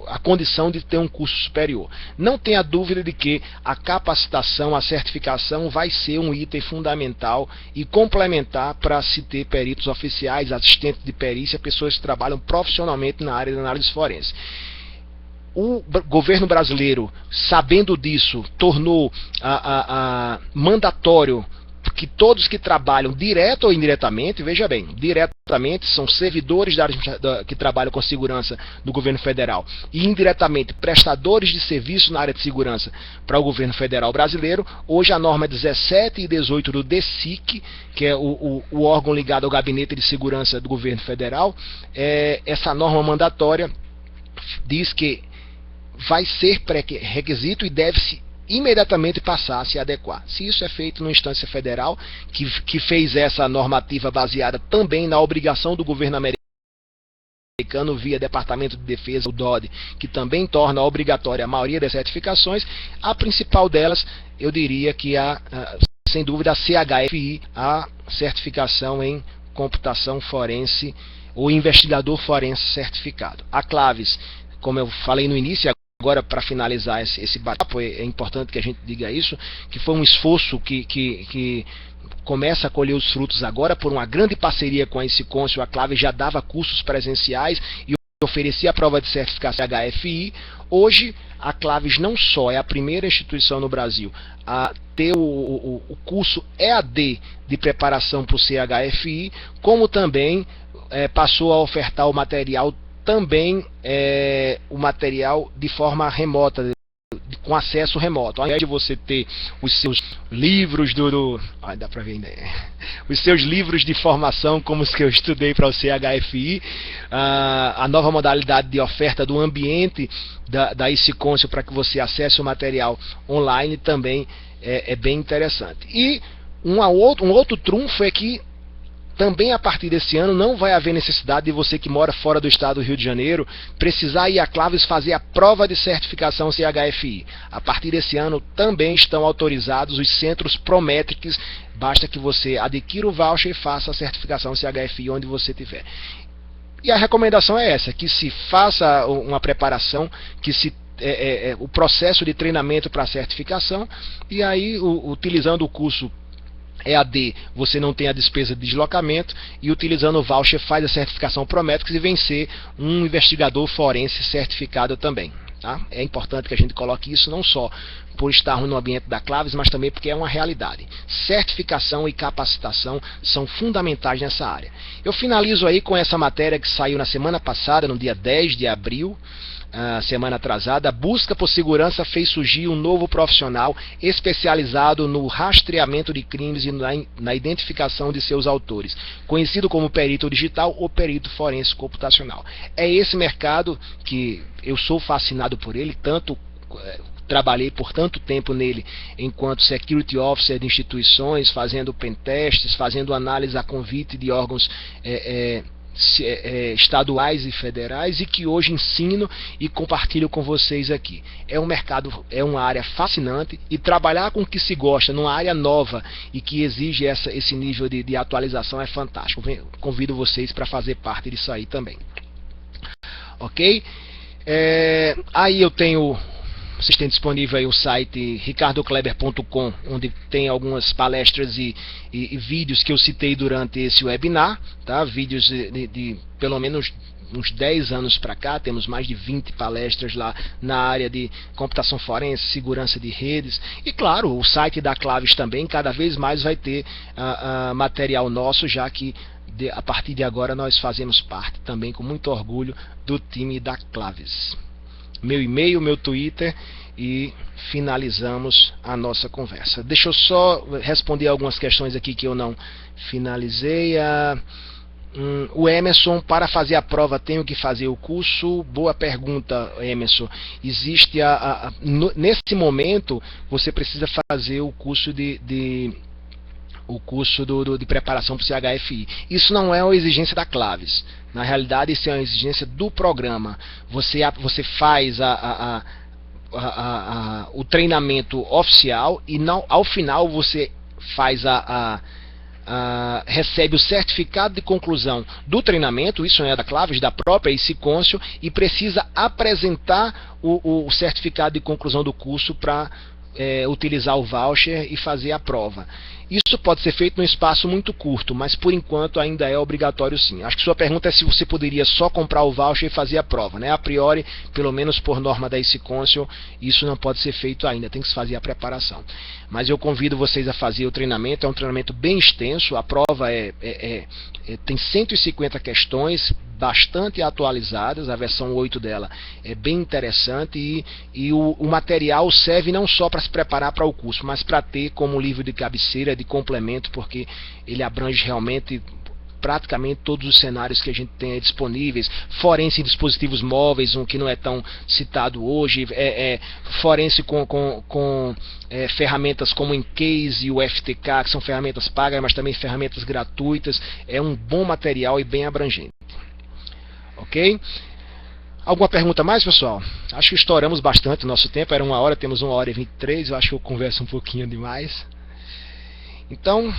a condição de ter um curso superior. Não tenha dúvida de que a capacitação, a certificação vai ser um item fundamental e complementar para se ter peritos oficiais, assistentes de perícia, pessoas que trabalham profissionalmente na área de análise forense. O governo brasileiro, sabendo disso, tornou mandatório que todos que trabalham direto ou indiretamente, veja bem, diretamente são servidores que trabalham com segurança do governo federal, e indiretamente prestadores de serviço na área de segurança para o governo federal brasileiro. Hoje a norma 17 e 18 do DSIC, que é o órgão ligado ao Gabinete de Segurança do governo federal, essa norma mandatória diz que vai ser pré-requisito e deve-se imediatamente passar a se adequar. Se isso é feito numa instância federal, que fez essa normativa baseada também na obrigação do governo americano via Departamento de Defesa, o DoD, que também torna obrigatória a maioria das certificações, a principal delas, eu diria que sem dúvida, a CHFI, a certificação em computação forense, ou investigador forense certificado. A Claves, como eu falei no início, agora para finalizar esse bate-papo, é importante que a gente diga isso, que foi um esforço que começa a colher os frutos agora por uma grande parceria com a Icicôncio. A Claves já dava cursos presenciais e oferecia a prova de certificação HFI. Hoje, a Claves não só é a primeira instituição no Brasil a ter o curso EAD de preparação para o CHFI, como também passou a ofertar o material o material de forma remota, com acesso remoto. Ao invés de você ter os seus livros dá para ver ainda, os seus livros de formação, como os que eu estudei para o CHFI, a nova modalidade de oferta do ambiente da Icicôncio para que você acesse o material online também é bem interessante. E um outro trunfo é que também a partir desse ano não vai haver necessidade de você que mora fora do estado do Rio de Janeiro precisar ir à Claves fazer a prova de certificação CHFI. A partir desse ano também estão autorizados os centros Prometrics, basta que você adquira o voucher e faça a certificação CHFI onde você estiver. E a recomendação é essa, que se faça uma preparação, que se o processo de treinamento para a certificação, e aí utilizando o curso EAD, você não tem a despesa de deslocamento, e utilizando o voucher faz a certificação Prometrics e vem ser um investigador forense certificado também. Tá? É importante que a gente coloque isso não só por estarmos no ambiente da Claves, mas também porque é uma realidade. Certificação e capacitação são fundamentais nessa área. Eu finalizo aí com essa matéria que saiu na semana passada, no dia 10 de abril, semana atrasada. A busca por segurança fez surgir um novo profissional especializado no rastreamento de crimes e na identificação de seus autores, conhecido como perito digital ou perito forense computacional. É esse mercado que eu sou fascinado por ele, tanto trabalhei por tanto tempo nele enquanto Security Officer de instituições, fazendo pentests, fazendo análise a convite de órgãos estaduais e federais, e que hoje ensino e compartilho com vocês aqui. É um mercado, é uma área fascinante, e trabalhar com o que se gosta numa área nova e que exige esse nível de atualização é fantástico. Convido vocês para fazer parte disso aí também. Ok? Aí eu tenho... Vocês têm disponível aí o site ricardokleber.com, onde tem algumas palestras e vídeos que eu citei durante esse webinar, tá? Vídeos de pelo menos uns 10 anos para cá, temos mais de 20 palestras lá na área de computação forense, segurança de redes, e claro, o site da Claves também cada vez mais vai ter material nosso, já que a partir de agora nós fazemos parte também com muito orgulho do time da Claves. Meu e-mail, meu Twitter, e finalizamos a nossa conversa. Deixa eu só responder algumas questões aqui que eu não finalizei. O Emerson, para fazer a prova tenho que fazer o curso? Boa pergunta, Emerson. Existe nesse momento você precisa fazer o curso de preparação para o CHFI. Isso não é uma exigência da Claves. Na realidade, isso é uma exigência do programa. Você faz o treinamento oficial e ao final você faz recebe o certificado de conclusão do treinamento, isso não é da Claves, da própria ICConsio, e precisa apresentar o certificado de conclusão do curso para utilizar o voucher e fazer a prova. Isso pode ser feito num espaço muito curto, mas por enquanto ainda é obrigatório sim. Acho que sua pergunta é se você poderia só comprar o voucher e fazer a prova, né? A priori, pelo menos por norma da ICConsio, isso não pode ser feito ainda, tem que se fazer a preparação. Mas eu convido vocês a fazer o treinamento, é um treinamento bem extenso, a prova tem 150 questões, bastante atualizadas, a versão 8 dela é bem interessante, e o material serve não só para se preparar para o curso, mas para ter como livro de cabeceira, de complemento, porque ele abrange realmente praticamente todos os cenários que a gente tem disponíveis. Forense em dispositivos móveis, um que não é tão citado hoje, forense com ferramentas como o Encase e o FTK, que são ferramentas pagas, mas também ferramentas gratuitas. É um bom material e bem abrangente. Ok? Alguma pergunta mais, pessoal? Acho que estouramos bastante o nosso tempo, era 1 hora, temos 1 hora e 23, eu acho que eu converso um pouquinho demais. Então,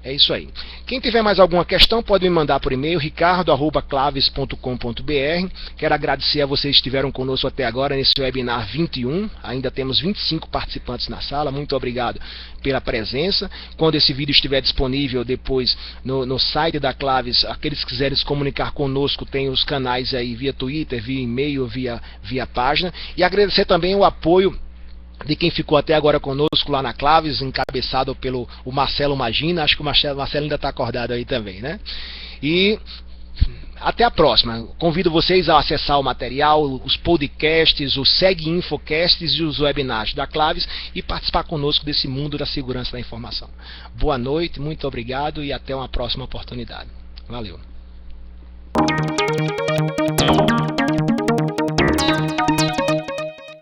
é isso aí. Quem tiver mais alguma questão pode me mandar por e-mail, ricardo@claves.com.br. Quero agradecer a vocês que estiveram conosco até agora nesse webinar 21. Ainda temos 25 participantes na sala. Muito obrigado pela presença. Quando esse vídeo estiver disponível depois no site da Claves, aqueles que quiserem se comunicar conosco, tem os canais aí via Twitter, via e-mail, via página. E agradecer também o apoio de quem ficou até agora conosco lá na Claves, encabeçado pelo o Marcelo Magina. Acho que o Marcelo ainda está acordado aí também, né? E até a próxima. Convido vocês a acessar o material, os podcasts, os Seg Infocasts e os webinars da Claves e participar conosco desse mundo da segurança da informação. Boa noite, muito obrigado e até uma próxima oportunidade. Valeu.